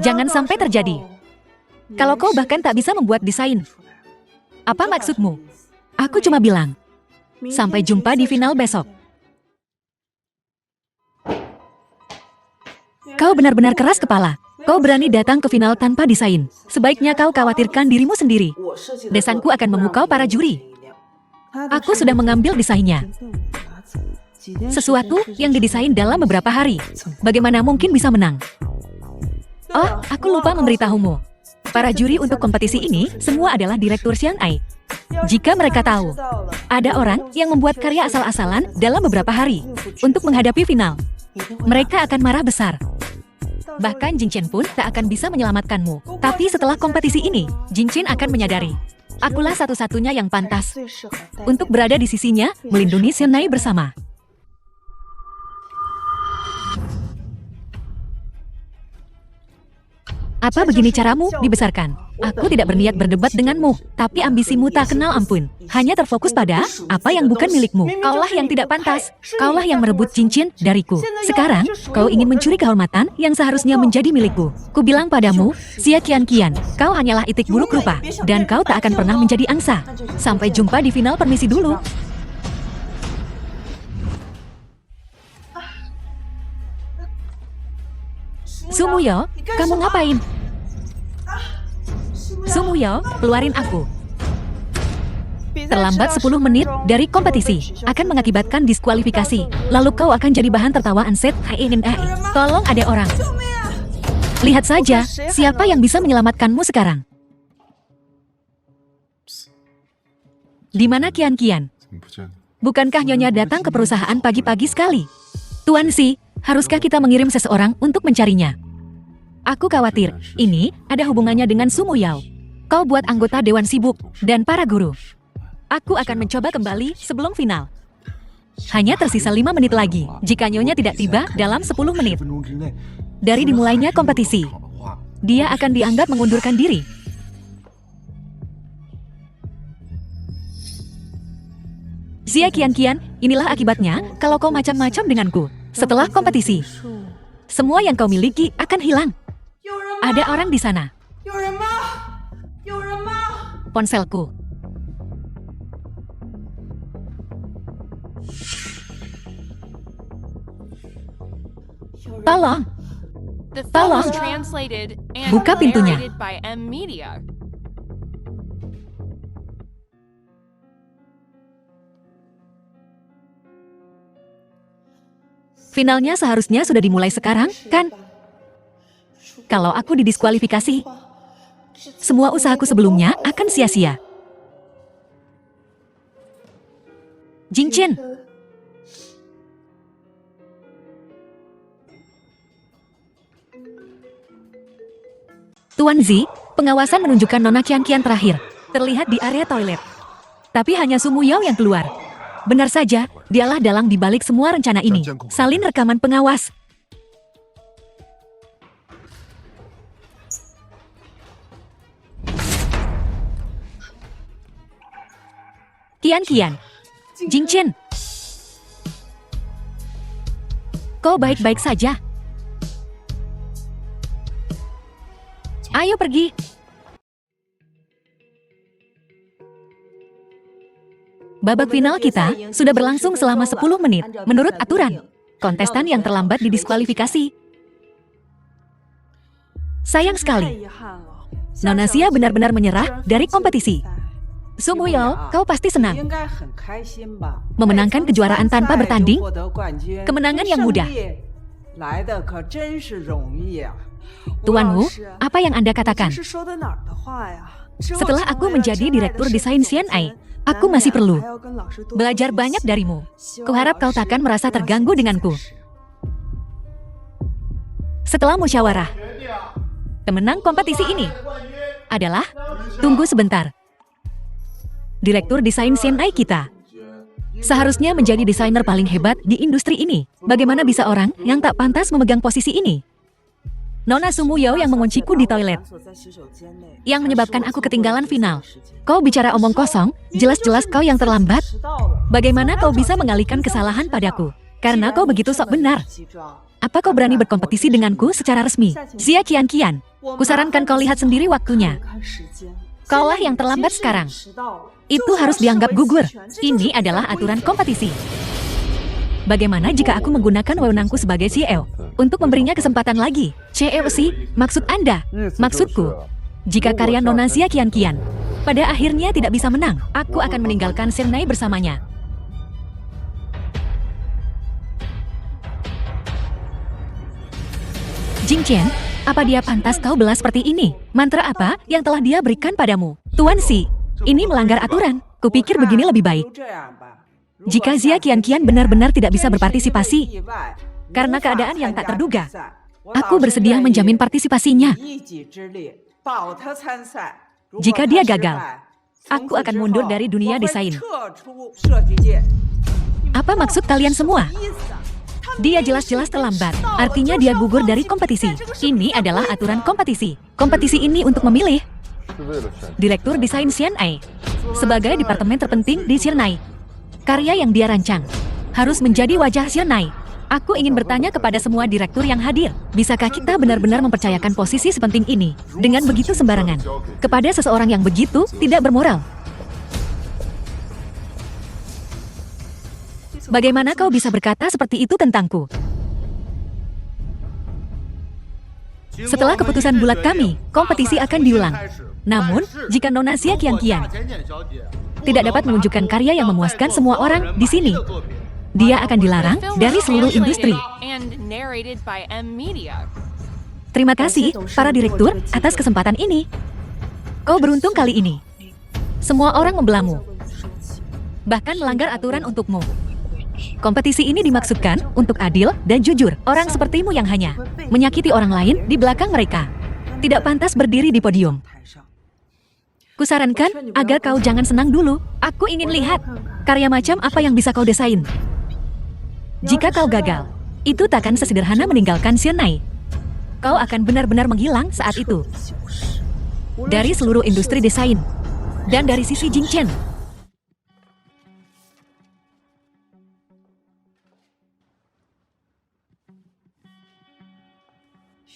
Jangan sampai terjadi. Kalau kau bahkan tak bisa membuat desain. Apa maksudmu? Aku cuma bilang, sampai jumpa di final besok. Kau benar-benar keras kepala. Kau berani datang ke final tanpa desain. Sebaiknya kau khawatirkan dirimu sendiri. Desainku akan memukau para juri. Aku sudah mengambil desainnya. Sesuatu yang didesain dalam beberapa hari. Bagaimana mungkin bisa menang? Oh, aku lupa memberitahumu. Para juri untuk kompetisi ini semua adalah direktur Xianai. Jika mereka tahu, ada orang yang membuat karya asal-asalan dalam beberapa hari untuk menghadapi final, mereka akan marah besar. Bahkan Jingchen pun tak akan bisa menyelamatkanmu. Tapi setelah kompetisi ini, Jingchen akan menyadari, akulah satu-satunya yang pantas untuk berada di sisinya, melindungi Xianai bersama. Apa begini caramu dibesarkan? Aku tidak berniat berdebat denganmu, tapi ambisimu tak kenal ampun. Hanya terfokus pada apa yang bukan milikmu. Kaulah yang tidak pantas. Kaulah yang merebut cincin dariku. Sekarang, kau ingin mencuri kehormatan yang seharusnya menjadi milikku. Kubilang padamu, Xia Kian, kau hanyalah itik buruk rupa, dan kau tak akan pernah menjadi angsa. Sampai jumpa di final, permisi dulu. Sumuyo, kamu ngapain? Sumuyo, keluarin aku. Terlambat 10 menit dari kompetisi akan mengakibatkan diskualifikasi. Lalu kau akan jadi bahan tertawaan Set HNNAI. Tolong ada orang. Lihat saja, siapa yang bisa menyelamatkanmu sekarang. Di mana Kian? Bukankah Nyonya datang ke perusahaan pagi-pagi sekali? Tuan Si, haruskah kita mengirim seseorang untuk mencarinya? Aku khawatir, ini ada hubungannya dengan Sumuyao. Kau buat anggota dewan sibuk, dan para guru. Aku akan mencoba kembali sebelum final. Hanya tersisa 5 menit lagi, jika Nyonya tidak tiba dalam 10 menit. Dari dimulainya kompetisi, dia akan dianggap mengundurkan diri. Xia Kian, inilah akibatnya kalau kau macam-macam denganku. Setelah kompetisi, semua yang kau miliki akan hilang. Ada orang di sana. Ponselku. Tolong. The film Tolong. was translated and Buka pintunya. narrated by M Media. Finalnya seharusnya sudah dimulai sekarang, kan? Kalau aku didiskualifikasi, semua usahaku sebelumnya akan sia-sia. Jingchen, Tuan Zi, pengawasan menunjukkan Nona Qianqian terakhir. Terlihat di area toilet. Tapi hanya Su Muyao yang keluar. Benar saja, dialah dalang di balik semua rencana ini. Salin rekaman pengawas. Qianqian, Jingchen, kau baik-baik saja? Ayo pergi. Babak final kita sudah berlangsung selama 10 menit. Menurut aturan, kontestan yang terlambat didiskualifikasi. Sayang sekali, Nona Xia benar-benar menyerah dari kompetisi. Su Muyao, kau pasti senang. Memenangkan kejuaraan tanpa bertanding, kemenangan yang mudah. Tuanmu, apa yang Anda katakan? Setelah aku menjadi direktur desain CNI, aku masih perlu belajar banyak darimu. Kuharap kau takkan merasa terganggu denganku. Setelah musyawarah, pemenang kompetisi ini adalah... Tunggu sebentar. Direktur desain CNI kita seharusnya menjadi desainer paling hebat di industri ini. Bagaimana bisa orang yang tak pantas memegang posisi ini? Nona Su Muyao yang mengunciku di toilet, yang menyebabkan aku ketinggalan final. Kau bicara omong kosong, jelas-jelas kau yang terlambat. Bagaimana kau bisa mengalihkan kesalahan padaku? Karena kau begitu sok benar. Apa kau berani berkompetisi denganku secara resmi? Xia Qianqian, kusarankan kau lihat sendiri waktunya. Kaulah yang terlambat sekarang. Itu harus dianggap gugur. Ini adalah aturan kompetisi. Bagaimana jika aku menggunakan wewenangku sebagai CEO untuk memberinya kesempatan lagi? CEO sih? Maksud Anda? Maksudku, jika karya Nona Xia Qianqian pada akhirnya tidak bisa menang, aku akan meninggalkan CNI bersamanya. Jingchen, apa dia pantas kau belas seperti ini? Mantra apa yang telah dia berikan padamu? Tuan Si, ini melanggar aturan. Kupikir begini lebih baik. Jika Xia Qianqian benar-benar tidak bisa berpartisipasi karena keadaan yang tak terduga, aku bersedia menjamin partisipasinya. Jika dia gagal, aku akan mundur dari dunia desain. Apa maksud kalian semua? Dia jelas-jelas terlambat, artinya dia gugur dari kompetisi. Ini adalah aturan kompetisi. Kompetisi ini untuk memilih Direktur Desain CNI sebagai departemen terpenting di CNI. Karya yang dia rancang harus menjadi wajah CNI. Aku ingin bertanya kepada semua direktur yang hadir, bisakah kita benar-benar mempercayakan posisi sepenting ini dengan begitu sembarangan kepada seseorang yang begitu tidak bermoral? Bagaimana kau bisa berkata seperti itu tentangku? Setelah keputusan bulat kami, kompetisi akan diulang. Namun, jika Nona Xia Qianqian tidak dapat menunjukkan karya yang memuaskan semua orang di sini, dia akan dilarang dari seluruh industri. Terima kasih, para direktur, atas kesempatan ini. Kau beruntung kali ini. Semua orang membelamu, bahkan melanggar aturan untukmu. Kompetisi ini dimaksudkan untuk adil dan jujur. Orang sepertimu yang hanya menyakiti orang lain di belakang mereka tidak pantas berdiri di podium. Kusarankan agar kau jangan senang dulu. Aku ingin lihat karya macam apa yang bisa kau desain. Jika kau gagal, itu takkan sesederhana meninggalkan CNI. Kau akan benar-benar menghilang saat itu dari seluruh industri desain dan dari sisi Jingchen.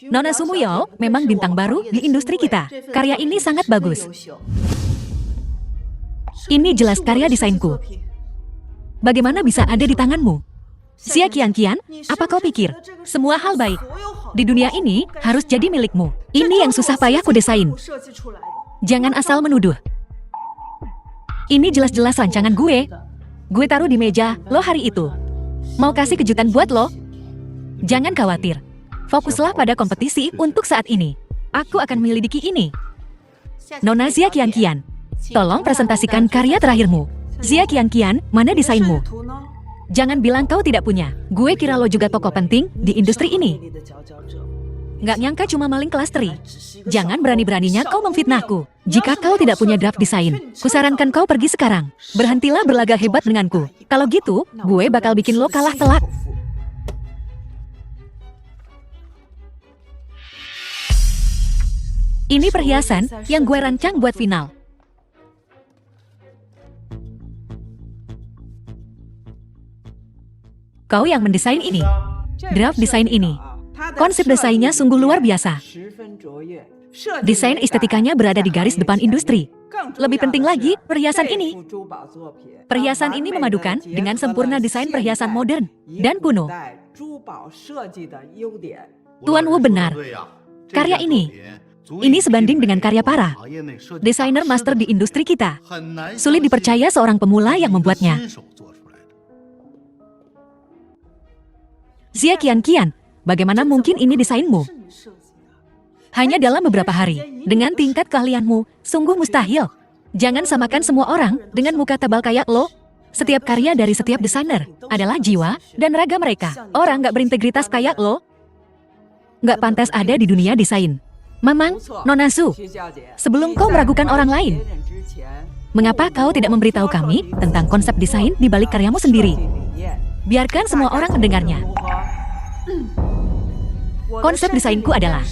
Nona Su Muyao memang bintang baru di industri kita. Karya ini sangat bagus. Ini jelas karya desainku. Bagaimana bisa ada di tanganmu? Xia Qianqian, apa kau pikir semua hal baik di dunia ini harus jadi milikmu? Ini yang susah payah ku desain. Jangan asal menuduh. Ini jelas-jelas rancangan gue. Gue taruh di meja lo hari itu. Mau kasih kejutan buat lo. Jangan khawatir. Fokuslah pada kompetisi untuk saat ini. Aku akan menyelidiki ini. Nona Xia Qianqian, tolong presentasikan karya terakhirmu. Xia Qianqian, mana desainmu? Jangan bilang kau tidak punya. Gue kira lo juga tokoh penting di industri ini. Nggak nyangka cuma maling kelas teri. Jangan berani-beraninya kau memfitnahku. Jika kau tidak punya draft desain, kusarankan kau pergi sekarang. Berhentilah berlagak hebat denganku. Kalau gitu, gue bakal bikin lo kalah telak. Ini perhiasan yang gue rancang buat final. Kau yang mendesain ini. Draft desain ini. Konsep desainnya sungguh luar biasa. Desain estetikanya berada di garis depan industri. Lebih penting lagi, perhiasan ini. Perhiasan ini memadukan dengan sempurna desain perhiasan modern dan kuno. Tuan Wu benar. Karya ini sebanding dengan karya para desainer master di industri kita. Sulit dipercaya seorang pemula yang membuatnya. Xia Qianqian, bagaimana mungkin ini desainmu? Hanya dalam beberapa hari, dengan tingkat keahlianmu, sungguh mustahil. Jangan samakan semua orang dengan muka tebal kayak lo. Setiap karya dari setiap desainer adalah jiwa dan raga mereka. Orang nggak berintegritas kayak lo nggak pantas ada di dunia desain. Mamang, Nona Su, sebelum kau meragukan orang lain, mengapa kau tidak memberitahu kami tentang konsep desain di balik karyamu sendiri? Biarkan semua orang mendengarnya. Konsep desainku adalah...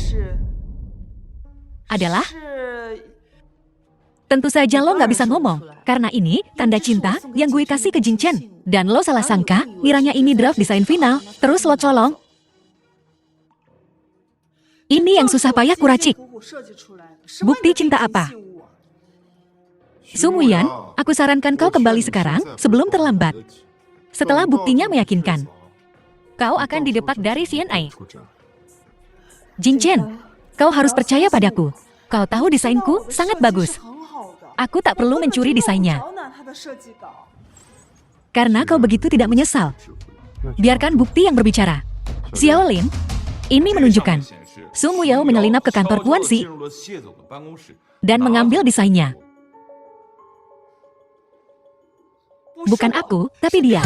Tentu saja lo nggak bisa ngomong, karena ini tanda cinta yang gue kasih ke Jin Chen. Dan lo salah sangka, ngiranya ini draft desain final, terus lo colong. Ini yang susah payah kuracik. Bukti cinta apa? Sung Wuyan, aku sarankan kau kembali sekarang sebelum terlambat. Setelah buktinya meyakinkan, kau akan didepak dari CNI. Jin Chen, kau harus percaya padaku. Kau tahu desainku sangat bagus. Aku tak perlu mencuri desainnya. Karena kau begitu tidak menyesal. Biarkan bukti yang berbicara. Xiao Lin, ini menunjukkan Sung Muyao menyelinap ke kantor Guan Xi dan mengambil desainnya. Bukan aku, tapi dia.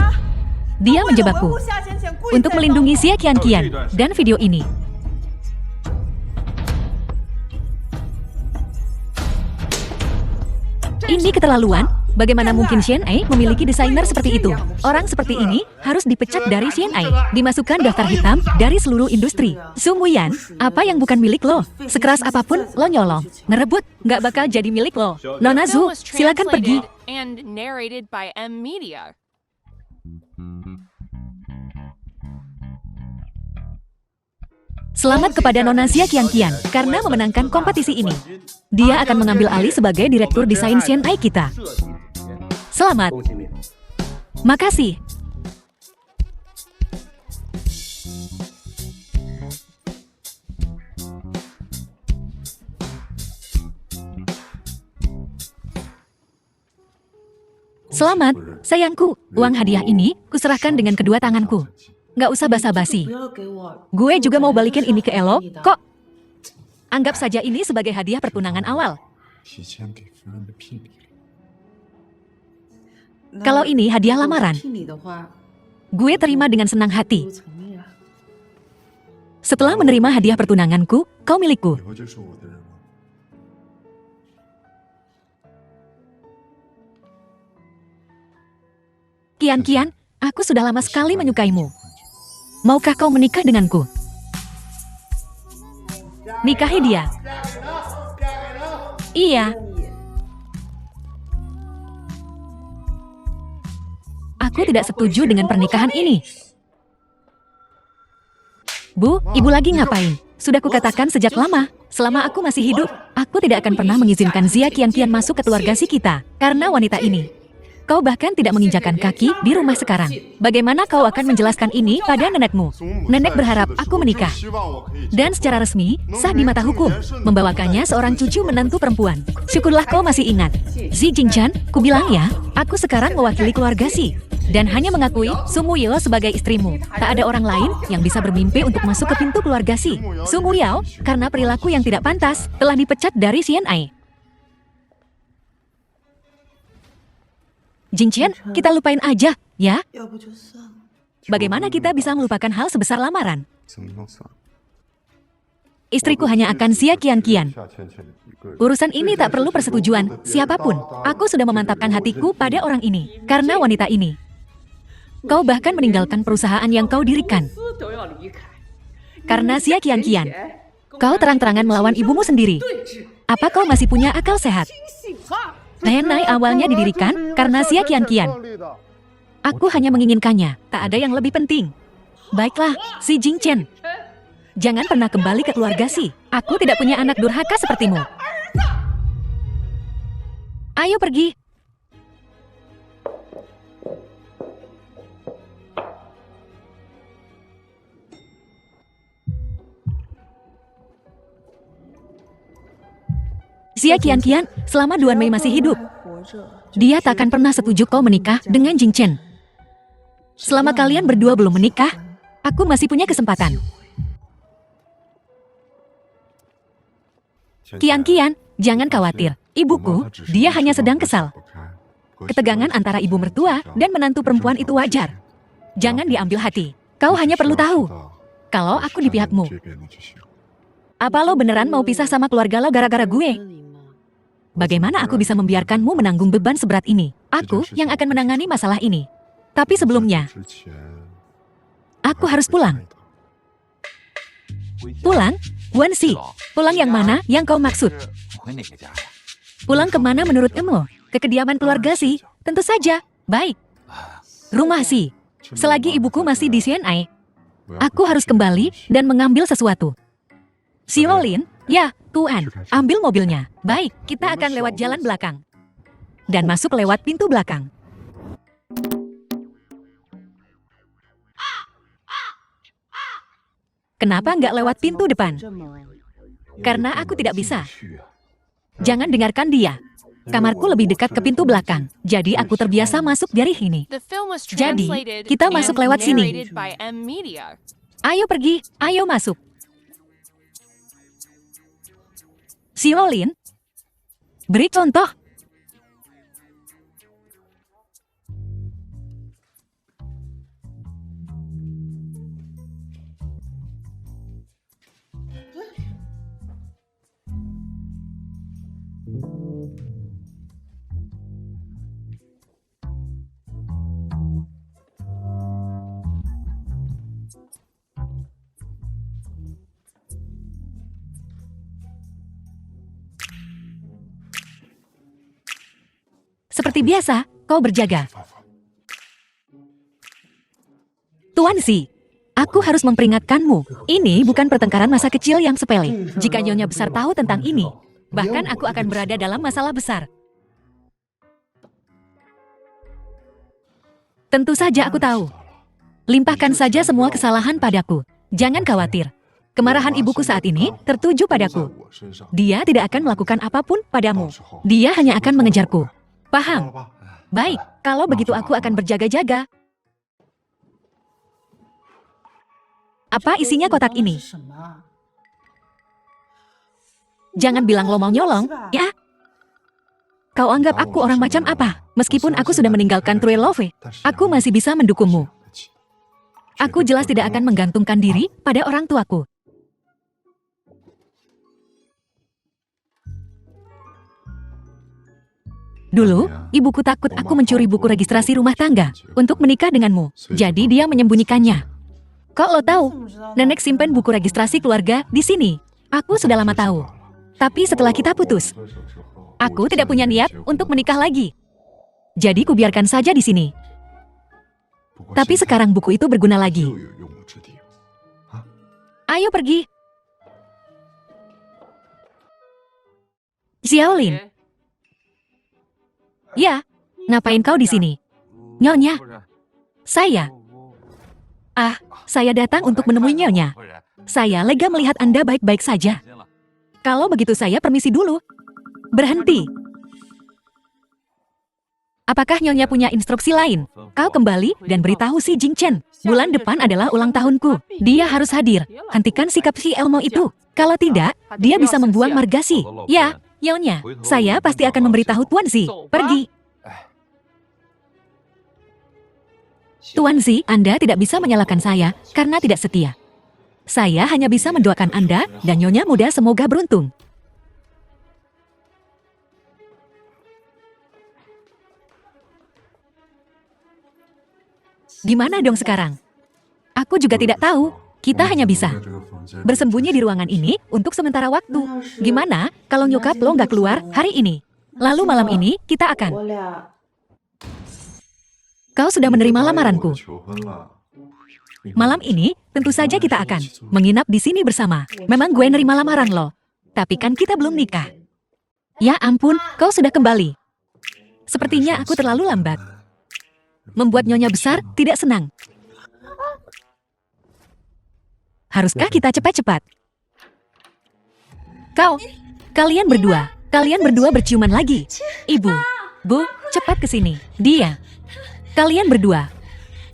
Dia menjebakku untuk melindungi Xia Qianqian dan video ini. Ini keterlaluan. Bagaimana mungkin CNI memiliki desainer seperti itu? Orang seperti ini harus dipecat dari CNI, dimasukkan daftar hitam dari seluruh industri. Sung Wuyan, apa yang bukan milik lo? Sekeras apapun lo nyolong, ngerebut, nggak bakal jadi milik lo. Nona Zu, silakan pergi. And narrated by M Media. Selamat kepada Nona Xia Qianqian karena memenangkan kompetisi ini. Dia akan mengambil alih sebagai direktur desain CNI kita. Selamat. Makasih. Selamat, sayangku. Uang hadiah ini kuserahkan dengan kedua tanganku. Nggak usah basa-basi. Gue juga mau balikin ini ke Elo, kok. Anggap saja ini sebagai hadiah pertunangan awal. Kalau ini hadiah lamaran, gue terima dengan senang hati. Setelah menerima hadiah pertunanganku, kau milikku. Qianqian, aku sudah lama sekali menyukaimu. Maukah kau menikah denganku? Nikahi dia. Iya. Aku tidak setuju dengan pernikahan ini. Bu, ibu lagi ngapain? Sudah kukatakan sejak lama, selama aku masih hidup, aku tidak akan pernah mengizinkan Xia Qianqian masuk ke keluarga si kita, karena wanita ini. Kau bahkan tidak menginjakan kaki di rumah sekarang. Bagaimana kau akan menjelaskan ini pada nenekmu? Nenek berharap aku menikah. Dan secara resmi, sah di mata hukum. Membawakannya seorang cucu menantu perempuan. Syukurlah kau masih ingat. Xi Jingchan, ku bilang ya, aku sekarang mewakili keluarga Xi. dan hanya mengakui Sumuyeo sebagai istrimu. Tak ada orang lain yang bisa bermimpi untuk masuk ke pintu keluarga si Sumuyeo karena perilaku yang tidak pantas telah dipecat dari CNI. Jingchen, kita lupain aja, ya? Bagaimana kita bisa melupakan hal sebesar lamaran? Istriku hanya akan sia kian-kian. Urusan ini tak perlu persetujuan siapapun. Aku sudah memantapkan hatiku pada orang ini, karena wanita ini. Kau bahkan meninggalkan perusahaan yang kau dirikan. Karena sia kian-kian. Kau terang-terangan melawan ibumu sendiri. Apa kau masih punya akal sehat? CNI awalnya didirikan karena sia kian-kian. Aku hanya menginginkannya, tak ada yang lebih penting. Baiklah, si Jingchen. Jangan pernah kembali ke keluarga si. Aku tidak punya anak durhaka sepertimu. Ayo pergi. Sia Kian-Kian, selama Duan Mei masih hidup, dia tak akan pernah setuju kau menikah dengan Jingchen. Selama kalian berdua belum menikah, aku masih punya kesempatan. Kian-Kian, jangan khawatir. Ibuku, dia hanya sedang kesal. Ketegangan antara ibu mertua dan menantu perempuan itu wajar. Jangan diambil hati. Kau hanya perlu tahu, kalau aku di pihakmu. Apa lo beneran mau pisah sama keluarga lo gara-gara gue? Bagaimana aku bisa membiarkanmu menanggung beban seberat ini? Aku yang akan menangani masalah ini. Tapi sebelumnya, aku harus pulang. Pulang? Wensi, pulang yang mana yang kau maksud? Pulang kemana menurut kamu? Ke kediaman keluarga Si? Tentu saja. Baik. Rumah Si. Selagi ibuku masih di CNI, aku harus kembali dan mengambil sesuatu. Si Olin, ya, Tuan, ambil mobilnya. Baik, kita akan lewat jalan belakang. Dan masuk lewat pintu belakang. Kenapa nggak lewat pintu depan? Karena aku tidak bisa. Jangan dengarkan dia. Kamarku lebih dekat ke pintu belakang, jadi aku terbiasa masuk dari sini. Jadi, kita masuk lewat sini. Ayo pergi, ayo masuk. Si Olin, beri contoh. Seperti biasa, kau berjaga. Tuan Si, aku harus memperingatkanmu. Ini bukan pertengkaran masa kecil yang sepele. Jika Nyonya besar tahu tentang ini, bahkan aku akan berada dalam masalah besar. Tentu saja aku tahu. Limpahkan saja semua kesalahan padaku. Jangan khawatir. Kemarahan ibuku saat ini tertuju padaku. Dia tidak akan melakukan apapun padamu. Dia hanya akan mengejarku. Paham? Baik, kalau begitu aku akan berjaga-jaga. Apa isinya kotak ini? Jangan bilang lo mau nyolong, ya? Kau anggap aku orang macam apa? Meskipun aku sudah meninggalkan True Love, aku masih bisa mendukungmu. Aku jelas tidak akan menggantungkan diri pada orang tuaku. Dulu, ibuku takut aku mencuri buku registrasi rumah tangga untuk menikah denganmu. Jadi dia menyembunyikannya. Kok lo tahu? Nenek simpen buku registrasi keluarga di sini. Aku sudah lama tahu. Tapi setelah kita putus, aku tidak punya niat untuk menikah lagi. Jadi kubiarkan saja di sini. Tapi sekarang buku itu berguna lagi. Ayo pergi. Xiaolin. Ya, ngapain kau di sini? Nyonya, saya. Saya datang untuk menemui Nyonya. Saya lega melihat Anda baik-baik saja. Kalau begitu saya permisi dulu. Berhenti. Apakah Nyonya punya instruksi lain? Kau kembali dan beritahu si Jing Chen. Bulan depan adalah ulang tahunku. Dia harus hadir. Hentikan sikap si Elmo itu. Kalau tidak, dia bisa membuang margasi. Ya, Nyonya, saya pasti akan memberitahu Tuan Zi. Pergi. Tuan Zi, Anda tidak bisa menyalahkan saya karena tidak setia. Saya hanya bisa mendoakan Anda dan Nyonya muda semoga beruntung. Gimana dong sekarang? Aku juga tidak tahu. Kita hanya bisa bersembunyi di ruangan ini untuk sementara waktu. Gimana kalau nyokap lo nggak keluar hari ini? Lalu malam ini kita akan... Kau sudah menerima lamaranku. Malam ini tentu saja kita akan menginap di sini bersama. Memang gue nerima lamaran lo. Tapi kan kita belum nikah. Ya ampun, kau sudah kembali. Sepertinya aku terlalu lambat. Membuat Nyonya besar tidak senang. Haruskah kita cepat-cepat? Kalian berdua berciuman lagi. Ibu, Bu, cepat ke sini. Dia. Kalian berdua.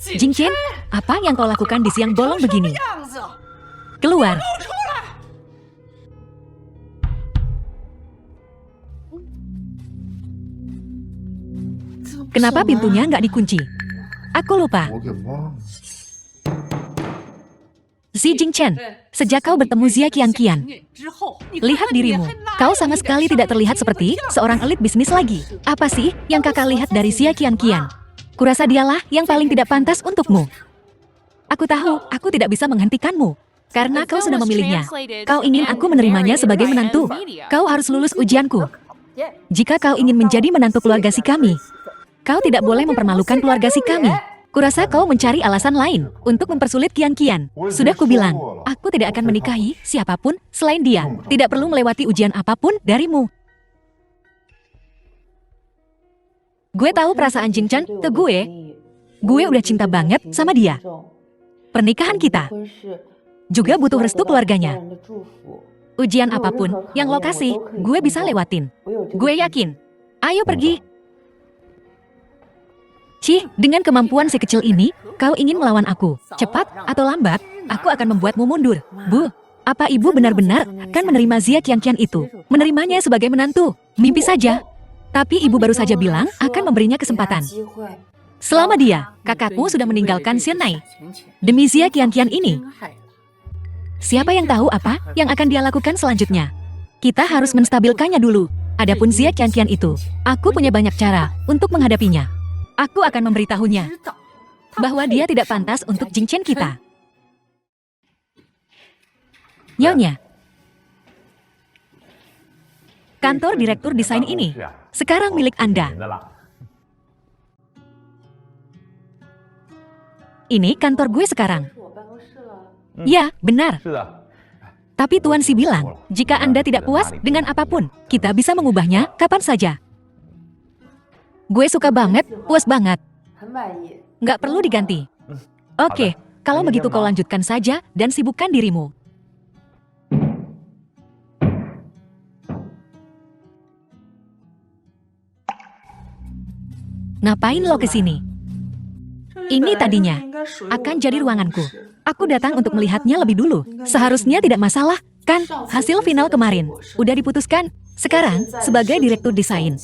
Jing Chen, apa yang kau lakukan di siang bolong begini? Keluar. Kenapa pintunya nggak dikunci? Aku lupa. Si Jing Chen, sejak kau bertemu Xia Qianqian, lihat dirimu. Kau sama sekali tidak terlihat seperti seorang elit bisnis lagi. Apa sih yang kakak lihat dari Xia Qianqian? Kurasa dialah yang paling tidak pantas untukmu. Aku tahu, aku tidak bisa menghentikanmu. Karena kau sudah memilihnya. Kau ingin aku menerimanya sebagai menantu. Kau harus lulus ujianku. Jika kau ingin menjadi menantu keluarga si kami, kau tidak boleh mempermalukan keluarga si kami. Kurasa kau mencari alasan lain untuk mempersulit Qianqian. Sudah kubilang, aku tidak akan menikahi siapapun selain dia. Tidak perlu melewati ujian apapun darimu. Gue tahu perasaan Jing Chen ke gue. Gue udah cinta banget sama dia. Pernikahan kita juga butuh restu keluarganya. Ujian apapun yang lo kasih, gue bisa lewatin. Gue yakin. Ayo pergi. Cih, dengan kemampuan sekecil ini, kau ingin melawan aku. Cepat atau lambat, aku akan membuatmu mundur. Bu, apa ibu benar-benar akan menerima Xia Qianqian itu? Menerimanya sebagai menantu? Mimpi saja. Tapi ibu baru saja bilang akan memberinya kesempatan. Selama dia, kakakmu sudah meninggalkan Xianai. Demi Xia Qianqian ini. Siapa yang tahu apa yang akan dia lakukan selanjutnya? Kita harus menstabilkannya dulu. Adapun Xia Qianqian itu, aku punya banyak cara untuk menghadapinya. Aku akan memberitahunya bahwa dia tidak pantas untuk Jing Chen kita. Nyonya, kantor direktur desain ini sekarang milik Anda. Ini kantor gue sekarang. Ya, benar. Tapi Tuan Si bilang, jika Anda tidak puas dengan apapun, kita bisa mengubahnya kapan saja. Gue suka banget, puas banget. Nggak perlu diganti. Oke, kalau begitu kau lanjutkan saja dan sibukkan dirimu. Ngapain lo kesini? Ini tadinya akan jadi ruanganku. Aku datang untuk melihatnya lebih dulu. Seharusnya tidak masalah, kan? Hasil final kemarin udah diputuskan. Sekarang, sebagai direktur desain,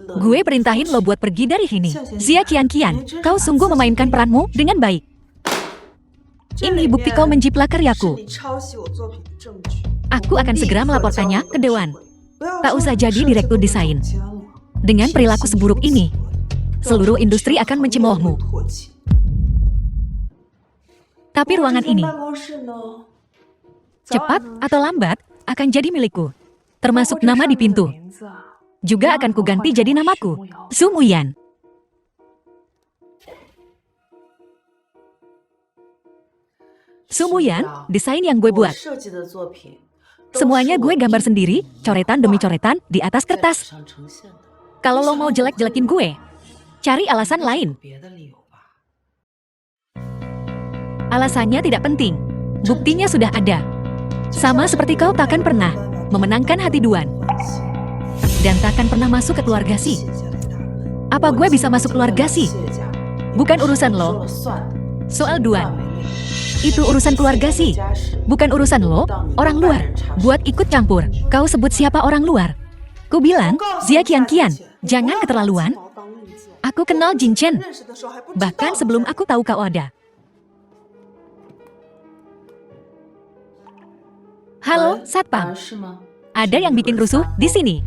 gue perintahin lo buat pergi dari sini. Xia Qianqian, kau sungguh memainkan peranmu dengan baik. Ini bukti kau menjiplak karyaku. Aku akan segera melaporkannya ke Dewan. Tak usah jadi direktur desain. Dengan perilaku seburuk ini, seluruh industri akan mencemoohmu. Tapi ruangan ini, cepat atau lambat, akan jadi milikku. Termasuk nama di pintu. Juga akan kuganti jadi namaku, Sung Uyan. Sung Uyan, desain yang gue buat. Semuanya gue gambar sendiri, coretan demi coretan, di atas kertas. Kalau lo mau jelek-jelekin gue, cari alasan lain. Alasannya tidak penting. Buktinya sudah ada. Sama seperti kau takkan pernah memenangkan hati Duan. Dan takkan pernah masuk ke keluarga Si. Apa gue bisa masuk keluarga sih? Bukan urusan lo. Soal Duan. Itu urusan keluarga sih. Bukan urusan lo, orang luar. Buat ikut campur. Kau sebut siapa orang luar? Ku bilang, Xia Qianqian, jangan keterlaluan. Aku kenal Jin Chen. Bahkan sebelum aku tahu kau ada. Halo, Satpam. Ada yang bikin rusuh di sini.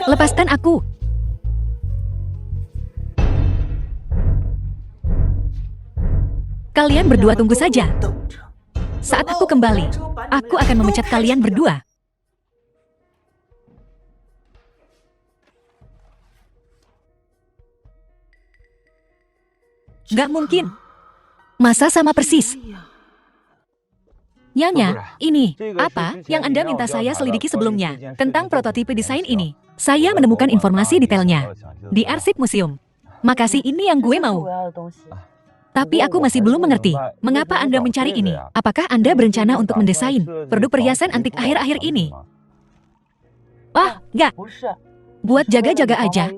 Lepaskan aku. Kalian berdua tunggu saja. Saat aku kembali, aku akan memecat kalian berdua. Gak mungkin. Masa sama persis? Nyonya, ini apa yang Anda minta saya selidiki sebelumnya tentang prototipe desain ini? Saya menemukan informasi detailnya di arsip museum. Makasih, ini yang gue mau. Tapi aku masih belum mengerti, mengapa Anda mencari ini? Apakah Anda berencana untuk mendesain produk perhiasan antik akhir-akhir ini? Oh, enggak. Buat jaga-jaga aja.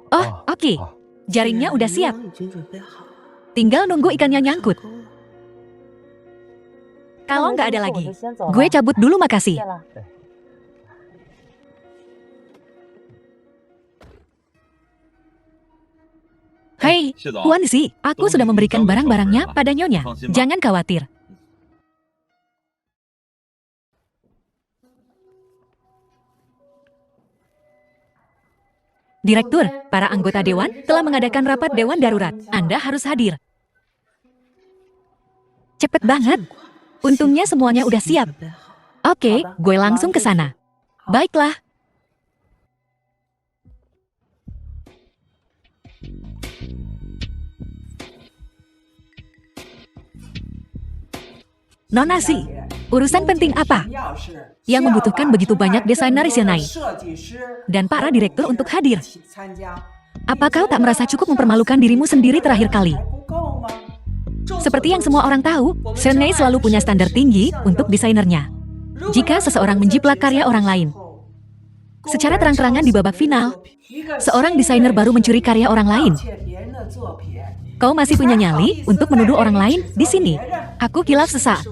Oh, oke. Jaringnya udah siap. Tinggal nunggu ikannya nyangkut. Kalau nggak ada lagi, gue cabut dulu, makasih. Hei, Tuan Zi, aku sudah memberikan barang-barangnya pada Nyonya. Jangan khawatir. Direktur, para anggota dewan telah mengadakan rapat dewan darurat. Anda harus hadir. Cepet banget. Untungnya semuanya udah siap. Oke, gue langsung ke sana. Baiklah. Nona Zi, urusan penting apa? Yang membutuhkan begitu banyak desainer Xianai dan para direktur untuk hadir. Apa kau tak merasa cukup mempermalukan dirimu sendiri terakhir kali? Seperti yang semua orang tahu, Xianai selalu punya standar tinggi untuk desainernya. Jika seseorang menjiplak karya orang lain, secara terang-terangan di babak final, seorang desainer baru mencuri karya orang lain. Kau masih punya nyali untuk menuduh orang lain di sini. Aku kilaf sesak.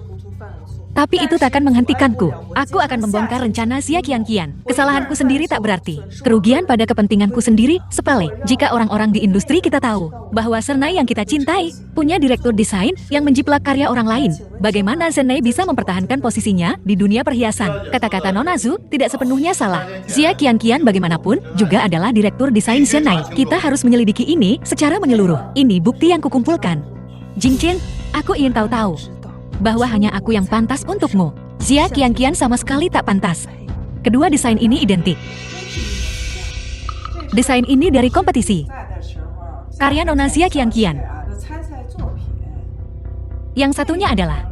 Tapi itu takkan menghentikanku. Aku akan membongkar rencana Xia Qianqian. Kesalahanku sendiri tak berarti. Kerugian pada kepentinganku sendiri sepele. Jika orang-orang di industri kita tahu bahwa Senai yang kita cintai punya direktur desain yang menjiplak karya orang lain, bagaimana Senai bisa mempertahankan posisinya di dunia perhiasan? Kata-kata Nona Zhu tidak sepenuhnya salah. Xia Qianqian bagaimanapun juga adalah direktur desain Senai. Kita harus menyelidiki ini secara menyeluruh. Ini bukti yang kukumpulkan. Jing Chen, aku ingin tahu bahwa hanya aku yang pantas untukmu. Xia Qianqian sama sekali tak pantas. Kedua desain ini identik. Desain ini dari kompetisi. Karya Nona Xia Qianqian. Yang satunya adalah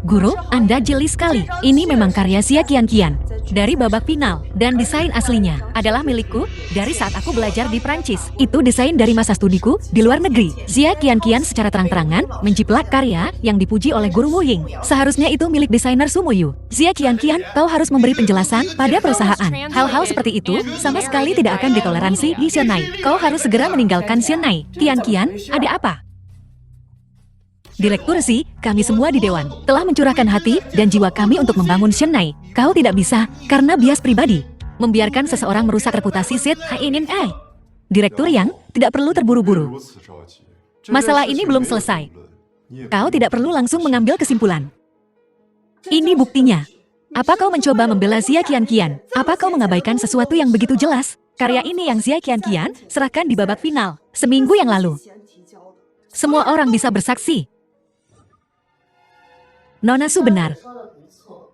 Guru, Anda jeli sekali. Ini memang karya Xia Qianqian dari babak final, dan desain aslinya adalah milikku dari saat aku belajar di Prancis. Itu desain dari masa studiku di luar negeri. Xia Qianqian secara terang-terangan menjiplak karya yang dipuji oleh Guru Wu Ying. Seharusnya itu milik desainer Sumo Yu. Xia Qianqian, kau harus memberi penjelasan pada perusahaan. Hal-hal seperti itu sama sekali tidak akan ditoleransi di Xianai. Kau harus segera meninggalkan Xianai. Qianqian, ada apa? Direktur Xi, kami semua di Dewan telah mencurahkan hati dan jiwa kami untuk membangun Xianai. Kau tidak bisa, karena bias pribadi, membiarkan seseorang merusak reputasi Zed Hainin Ai. Direktur Yang, tidak perlu terburu-buru. Masalah ini belum selesai. Kau tidak perlu langsung mengambil kesimpulan. Ini buktinya. Apa kau mencoba membela Xia Qianqian? Apa kau mengabaikan sesuatu yang begitu jelas? Karya ini yang Xia Qianqian serahkan di babak final, seminggu yang lalu. Semua orang bisa bersaksi. Nona Su benar.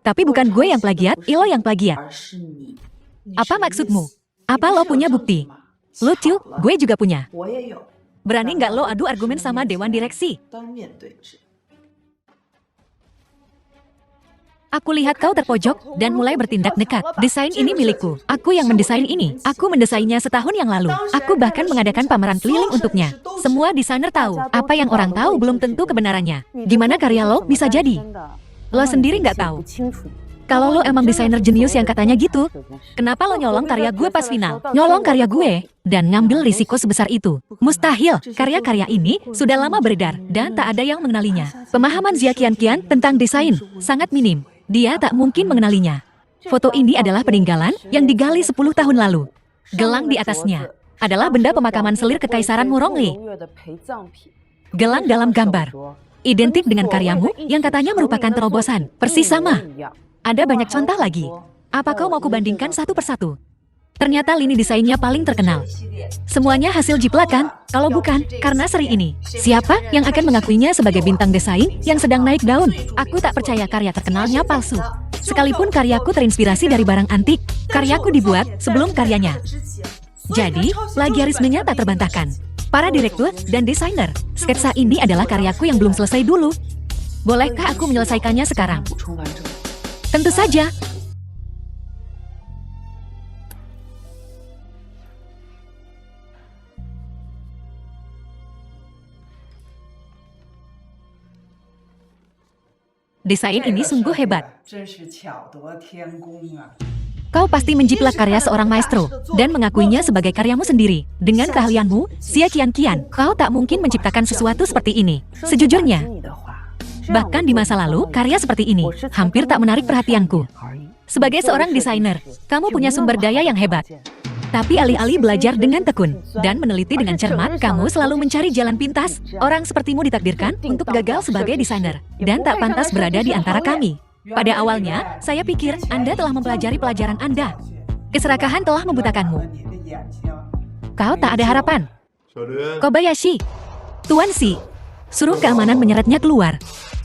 Tapi bukan gue yang plagiat, Ilo yang plagiat. Apa maksudmu? Apa lo punya bukti? Lucu, gue juga punya. Berani nggak lo adu argumen sama Dewan Direksi? Aku lihat kau terpojok dan mulai bertindak nekat. Desain ini milikku. Aku yang mendesain ini. Aku mendesainnya setahun yang lalu. Aku bahkan mengadakan pameran keliling untuknya. Semua desainer tahu. Apa yang orang tahu belum tentu kebenarannya. Gimana karya lo bisa jadi? Lo sendiri nggak tahu. Kalau lo emang desainer jenius yang katanya gitu, kenapa lo nyolong karya gue pas final? Nyolong karya gue dan ngambil risiko sebesar itu? Mustahil, karya-karya ini sudah lama beredar dan tak ada yang mengenalinya. Pemahaman Xia Qianqian tentang desain sangat minim. Dia tak mungkin mengenalinya. Foto ini adalah peninggalan yang digali 10 tahun lalu. Gelang di atasnya adalah benda pemakaman selir Kekaisaran Murongli. Gelang dalam gambar identik dengan karyamu yang katanya merupakan terobosan. Persis sama. Ada banyak contoh lagi. Apa kau mau kubandingkan satu persatu? Ternyata lini desainnya paling terkenal. Semuanya hasil jiplakan, kalau bukan, karena seri ini. Siapa yang akan mengakuinya sebagai bintang desain yang sedang naik daun? Aku tak percaya karya terkenalnya palsu. Sekalipun karyaku terinspirasi dari barang antik, karyaku dibuat sebelum karyanya. Jadi, plagiarismenya tak terbantahkan. Para direktur dan desainer, sketsa ini adalah karyaku yang belum selesai dulu. Bolehkah aku menyelesaikannya sekarang? Tentu saja. Desain ini sungguh hebat. Kau pasti menjiplak karya seorang maestro dan mengakuinya sebagai karyamu sendiri. Dengan keahlianmu, Xia Qianqian, kau tak mungkin menciptakan sesuatu seperti ini. Sejujurnya, bahkan di masa lalu, karya seperti ini hampir tak menarik perhatianku. Sebagai seorang desainer, kamu punya sumber daya yang hebat. Tapi alih-alih belajar dengan tekun dan meneliti dengan cermat, kamu selalu mencari jalan pintas. Orang sepertimu ditakdirkan untuk gagal sebagai desainer dan tak pantas berada di antara kami. Pada awalnya, saya pikir Anda telah mempelajari pelajaran Anda. Keserakahan telah membutakanmu. Kau tak ada harapan. Kobayashi, Tuan Si, suruh keamanan menyeretnya keluar.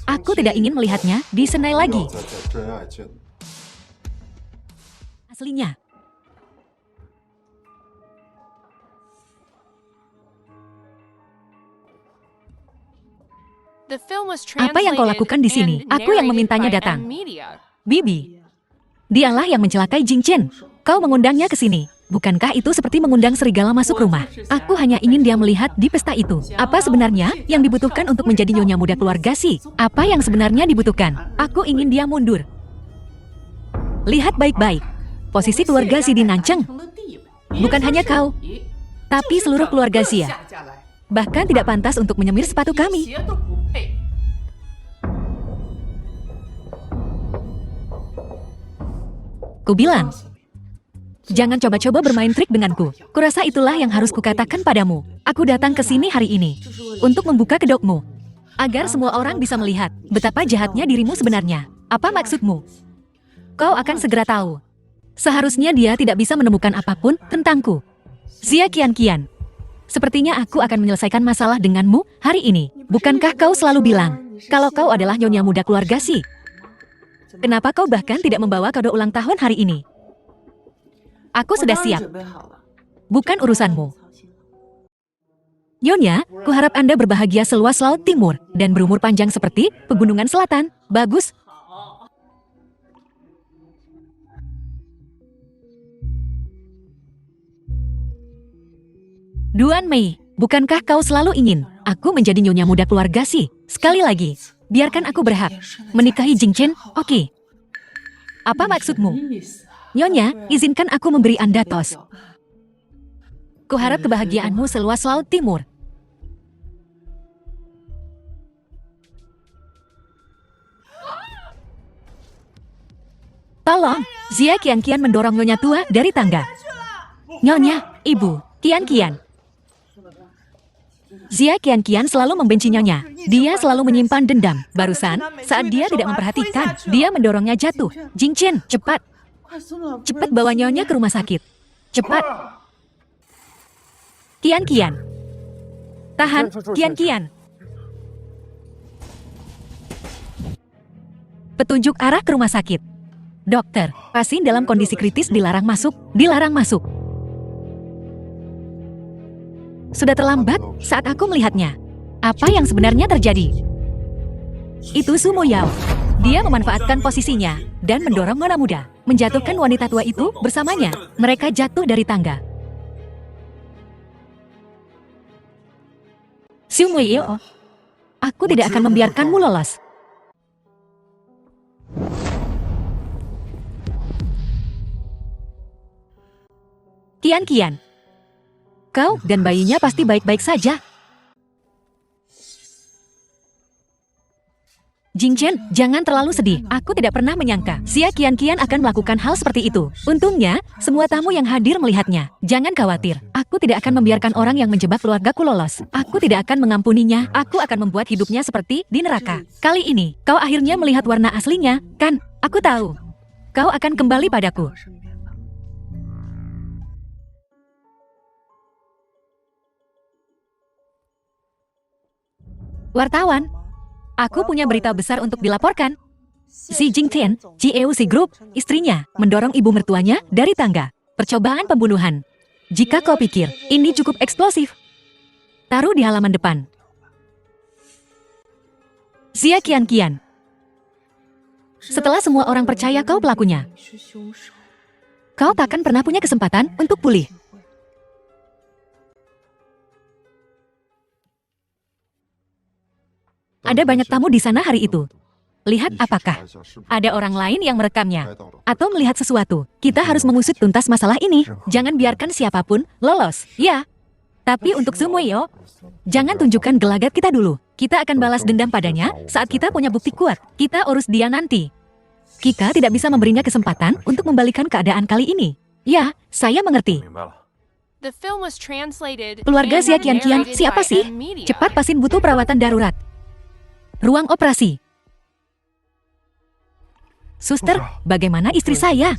Aku tidak ingin melihatnya di Senai lagi. Aslinya. The film was Apa yang kau lakukan di sini? translated Aku yang and memintanya narrated by datang. M-Media. Bibi, dialah yang mencelakai Jing Chen. Kau mengundangnya ke sini. Bukankah itu seperti mengundang serigala masuk rumah? Aku hanya ingin dia melihat di pesta itu. Apa sebenarnya yang dibutuhkan untuk menjadi nyonya muda keluarga Si? Apa yang sebenarnya dibutuhkan? Aku ingin dia mundur. Lihat baik-baik. Posisi keluarga Si di Nancheng. Bukan hanya kau, tapi seluruh keluarga Xia. Bahkan tidak pantas untuk menyemir sepatu kami. Kubilang, jangan coba-coba bermain trik denganku. Kurasa itulah yang harus kukatakan padamu. Aku datang ke sini hari ini untuk membuka kedokmu, agar semua orang bisa melihat betapa jahatnya dirimu sebenarnya. Apa maksudmu? Kau akan segera tahu. Seharusnya dia tidak bisa menemukan apapun tentangku. Xia Qianqian, sepertinya aku akan menyelesaikan masalah denganmu hari ini. Bukankah kau selalu bilang kalau kau adalah nyonya muda keluarga Si? Kenapa kau bahkan tidak membawa kado ulang tahun hari ini? Aku sudah siap. Bukan urusanmu. Nyonya, kuharap Anda berbahagia seluas laut timur dan berumur panjang seperti pegunungan selatan. Bagus. Duan Mei, bukankah kau selalu ingin aku menjadi nyonya muda keluarga Si? Sekali lagi, biarkan aku berhak menikahi Jing Chen, oke? Apa maksudmu? Nyonya, izinkan aku memberi Anda tos. Kuharap kebahagiaanmu seluas laut timur. Tolong, Xia Qianqian mendorong Nyonya tua dari tangga. Nyonya, Ibu, Qianqian. Xia Qianqian selalu membenci Nyonya. Dia selalu menyimpan dendam. Barusan, saat dia tidak memperhatikan, dia mendorongnya jatuh. Jing Chen, cepat. Cepat bawa Nyonya ke rumah sakit. Cepat. Qianqian. Tahan, Qianqian. Petunjuk arah ke rumah sakit. Dokter, pasien dalam kondisi kritis dilarang masuk. Dilarang masuk. Sudah terlambat saat aku melihatnya. Apa yang sebenarnya terjadi? Itu Sumo Yao. Dia memanfaatkan posisinya dan mendorong nona muda, menjatuhkan wanita tua itu bersamanya. Mereka jatuh dari tangga. Sumo Yao, aku tidak akan membiarkanmu lolos. Kian. Kau dan bayinya pasti baik-baik saja. Jingchen, jangan terlalu sedih. Aku tidak pernah menyangka Xia Kian akan melakukan hal seperti itu. Untungnya, semua tamu yang hadir melihatnya. Jangan khawatir, aku tidak akan membiarkan orang yang menjebak keluargaku lolos. Aku tidak akan mengampuninya. Aku akan membuat hidupnya seperti di neraka. Kali ini, kau akhirnya melihat warna aslinya, kan? Aku tahu. Kau akan kembali padaku. Wartawan, aku punya berita besar untuk dilaporkan. Si Jingchen, GEOC Group, istrinya, mendorong ibu mertuanya dari tangga. Percobaan pembunuhan. Jika kau pikir ini cukup eksplosif, taruh di halaman depan. Xia Kian. Setelah semua orang percaya kau pelakunya, kau takkan pernah punya kesempatan untuk pulih. Ada banyak tamu di sana hari itu. Lihat apakah ada orang lain yang merekamnya atau melihat sesuatu. Kita harus mengusut tuntas masalah ini. Jangan biarkan siapapun lolos. Ya. Tapi untuk Sumuyo, jangan tunjukkan gelagat kita dulu. Kita akan balas dendam padanya saat kita punya bukti kuat. Kita urus dia nanti. Kita tidak bisa memberinya kesempatan untuk membalikan keadaan kali ini. Ya, saya mengerti. The film was translated Keluarga and Xia Kian, narrated siapa by sih? M-Media. Cepat, pasien butuh perawatan darurat. Ruang operasi. Suster, bagaimana istri saya?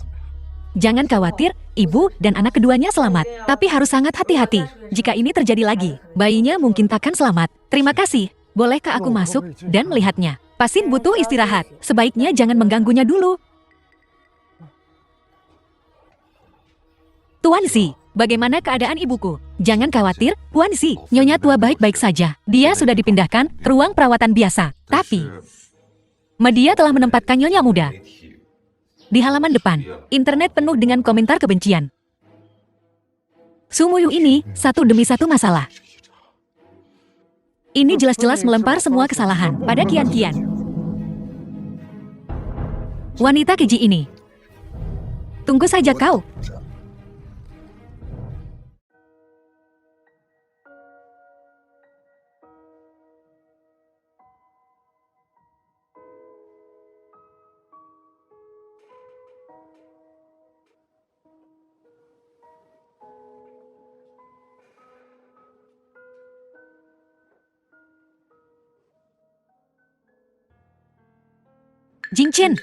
Jangan khawatir, ibu dan anak keduanya selamat. Tapi harus sangat hati-hati. Jika ini terjadi lagi, bayinya mungkin takkan selamat. Terima kasih. Bolehkah aku masuk dan melihatnya? Pasien butuh istirahat. Sebaiknya jangan mengganggunya dulu. Tuan Si, bagaimana keadaan ibuku? Jangan khawatir, Tuan Si. Nyonya tua baik-baik saja. Dia sudah dipindahkan ke ruang perawatan biasa. Tapi, media telah menempatkan Nyonya muda di halaman depan. Internet penuh dengan komentar kebencian. Sumuyu ini satu demi satu masalah. Ini jelas-jelas melempar semua kesalahan pada Kian. Wanita keji ini. Tunggu saja kau. Jingchen.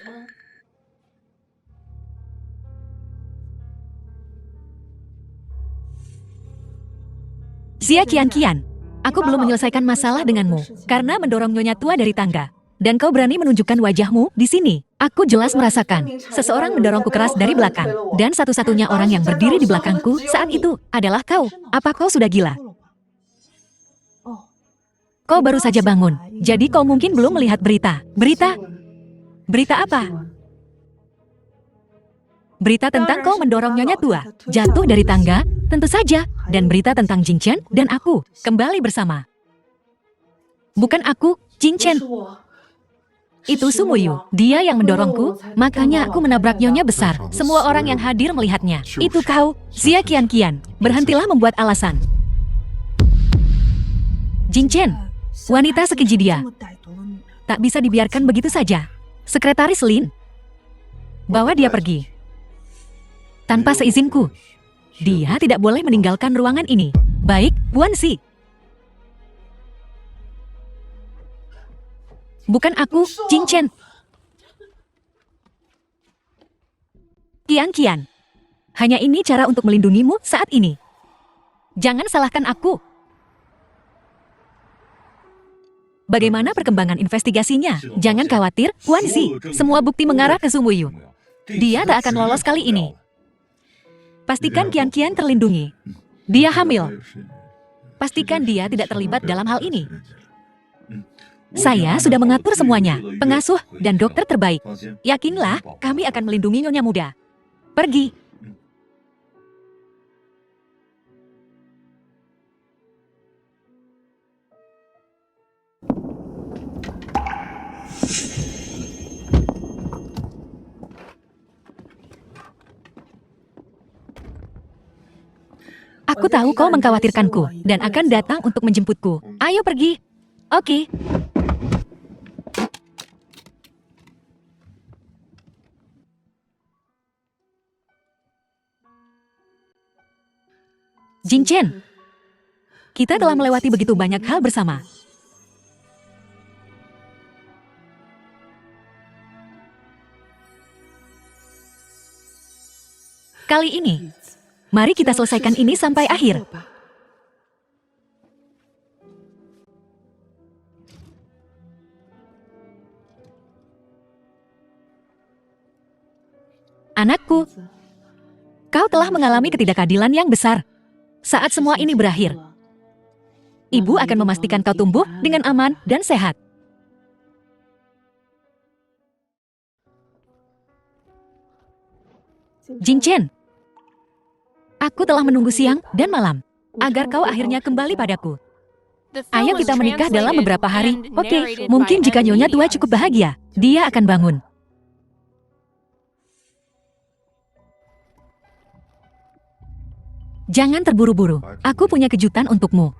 Xia Kian, aku belum menyelesaikan masalah denganmu karena mendorong Nyonya tua dari tangga. Dan kau berani menunjukkan wajahmu di sini. Aku jelas merasakan seseorang mendorongku keras dari belakang. Dan satu-satunya orang yang berdiri di belakangku saat itu adalah kau. Apa kau sudah gila? Kau baru saja bangun, jadi kau mungkin belum melihat berita. Berita apa? Berita tentang kau mendorong Nyonya tua jatuh dari tangga, tentu saja. Dan berita tentang Jingchen dan aku kembali bersama. Bukan aku, Jingchen. Itu Sumuyu. Dia yang mendorongku, makanya aku menabrak Nyonya besar. Semua orang yang hadir melihatnya. Itu kau, Xia Kian. Berhentilah membuat alasan. Jingchen, wanita sekeji dia. Tak bisa dibiarkan begitu saja. Sekretaris Lin, bawa dia pergi. Tanpa seizinku. Dia tidak boleh meninggalkan ruangan ini. Baik, Tuan Si. Bukan aku, Jingchen. Kian. Hanya ini cara untuk melindungimu saat ini. Jangan salahkan aku. Bagaimana perkembangan investigasinya? Jangan khawatir, Tuan Si. Semua bukti mengarah ke Sumuyu. Dia tak akan lolos kali ini. Pastikan Kian terlindungi. Dia hamil. Pastikan dia tidak terlibat dalam hal ini. Saya sudah mengatur semuanya. Pengasuh dan dokter terbaik. Yakinlah, kami akan melindungi Nyonya muda. Pergi. Aku tahu kau mengkhawatirkanku dan akan datang untuk menjemputku. Ayo pergi. Oke. Jing Chen, kita telah melewati begitu banyak hal bersama. Kali ini, mari kita selesaikan ini sampai akhir. Anakku, kau telah mengalami ketidakadilan yang besar. Saat semua ini berakhir, Ibu akan memastikan kau tumbuh dengan aman dan sehat. Jing Chen, aku telah menunggu siang dan malam agar kau akhirnya kembali padaku. Ayo kita menikah dalam beberapa hari. Oke, mungkin jika Nyonya tua cukup bahagia, dia akan bangun. Jangan terburu-buru, aku punya kejutan untukmu.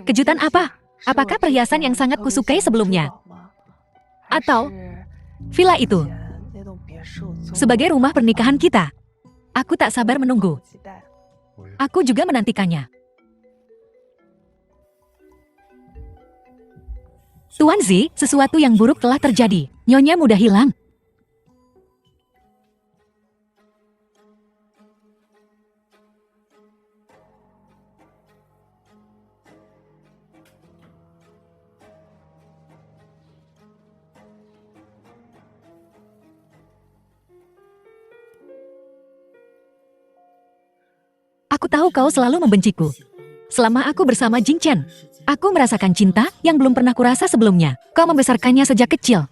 Kejutan apa? Apakah perhiasan yang sangat kusukai sebelumnya? Atau villa itu? Sebagai rumah pernikahan kita. Aku tak sabar menunggu. Aku juga menantikannya. Tuan Zi, sesuatu yang buruk telah terjadi. Nyonya mudah hilang. Aku tahu kau selalu membenciku. Selama aku bersama Jing Chen, aku merasakan cinta yang belum pernah kurasa sebelumnya. Kau membesarkannya sejak kecil.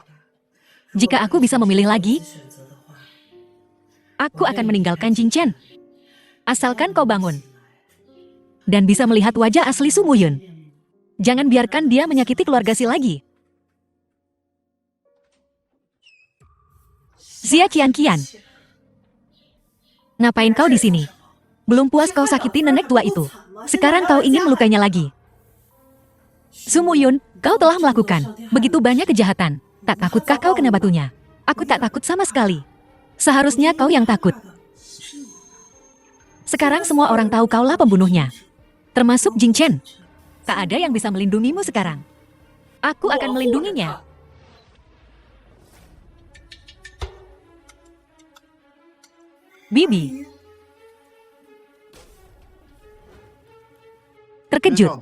Jika aku bisa memilih lagi, aku akan meninggalkan Jing Chen. Asalkan kau bangun dan bisa melihat wajah asli Su Muyun. Jangan biarkan dia menyakiti keluarga Si lagi. Xia Qianqian, ngapain kau di sini? Belum puas kau sakiti nenek tua itu. Sekarang kau ingin melukainya lagi. Su Muyun, kau telah melakukan begitu banyak kejahatan. Tak takutkah kau kena batunya? Aku tak takut sama sekali. Seharusnya kau yang takut. Sekarang semua orang tahu kaulah pembunuhnya. Termasuk Jing Chen. Tak ada yang bisa melindungimu sekarang. Aku akan melindunginya. Bibi. Terkejut.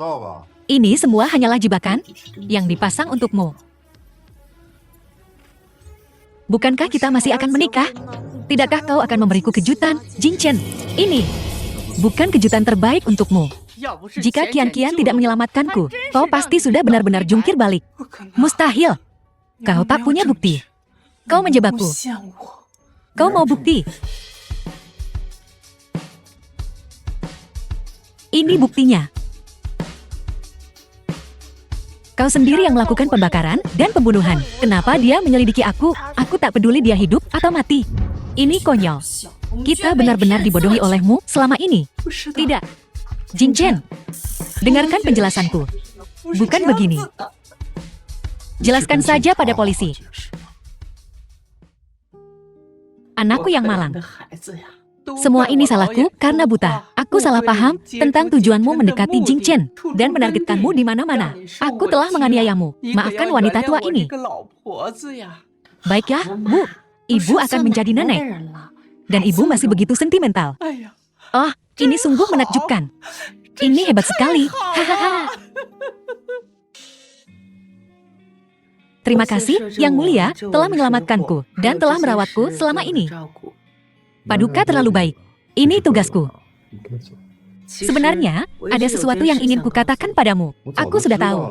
Ini semua hanyalah jebakan yang dipasang untukmu. Bukankah kita masih akan menikah? Tidakkah kau akan memberiku kejutan, Jing Chen? Ini bukan kejutan terbaik untukmu. Jika Qianqian tidak menyelamatkanku, kau pasti sudah benar-benar jungkir balik. Mustahil. Kau tak punya bukti. Kau menjebakku. Kau mau bukti? Ini buktinya. Kau sendiri yang melakukan pembakaran dan pembunuhan. Kenapa dia menyelidiki aku? Aku tak peduli dia hidup atau mati. Ini konyol. Kita benar-benar dibodohi olehmu selama ini. Tidak. Jing Chen, dengarkan penjelasanku. Bukan begini. Jelaskan saja pada polisi. Anakku yang malang. Semua ini salahku karena buta. Aku salah paham tentang tujuanmu mendekati Jing Chen dan menargetkanmu di mana-mana. Aku telah menganiayamu. Maafkan wanita tua ini. Baiklah, Bu. Ibu akan menjadi nenek. Dan ibu masih begitu sentimental. Oh, ini sungguh menakjubkan. Ini hebat sekali. Hahaha. Terima kasih, Yang Mulia, telah menyelamatkanku dan telah merawatku selama ini. Paduka terlalu baik. Ini tugasku. Sebenarnya, ada sesuatu yang ingin kukatakan padamu. Aku sudah tahu.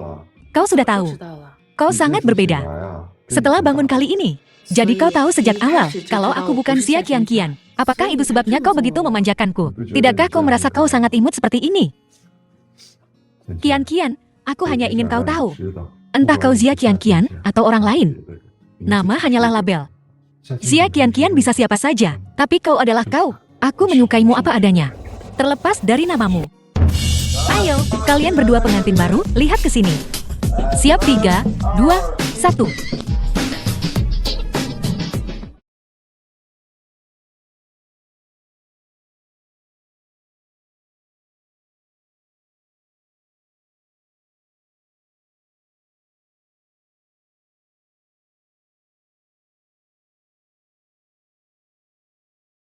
Kau sudah tahu. Kau sangat berbeda. Setelah bangun kali ini, jadi kau tahu sejak awal kalau aku bukan Xia Qianqian. Apakah itu sebabnya kau begitu memanjakanku? Tidakkah kau merasa kau sangat imut seperti ini? Qianqian, aku hanya ingin kau tahu. Entah kau Xia Qianqian atau orang lain. Nama hanyalah label. Xia Qianqian bisa siapa saja, tapi kau adalah kau. Aku menyukaimu apa adanya. terlepas dari namamu. Ayo, kalian berdua pengantin baru, lihat ke sini. Siap 3, 2, 1.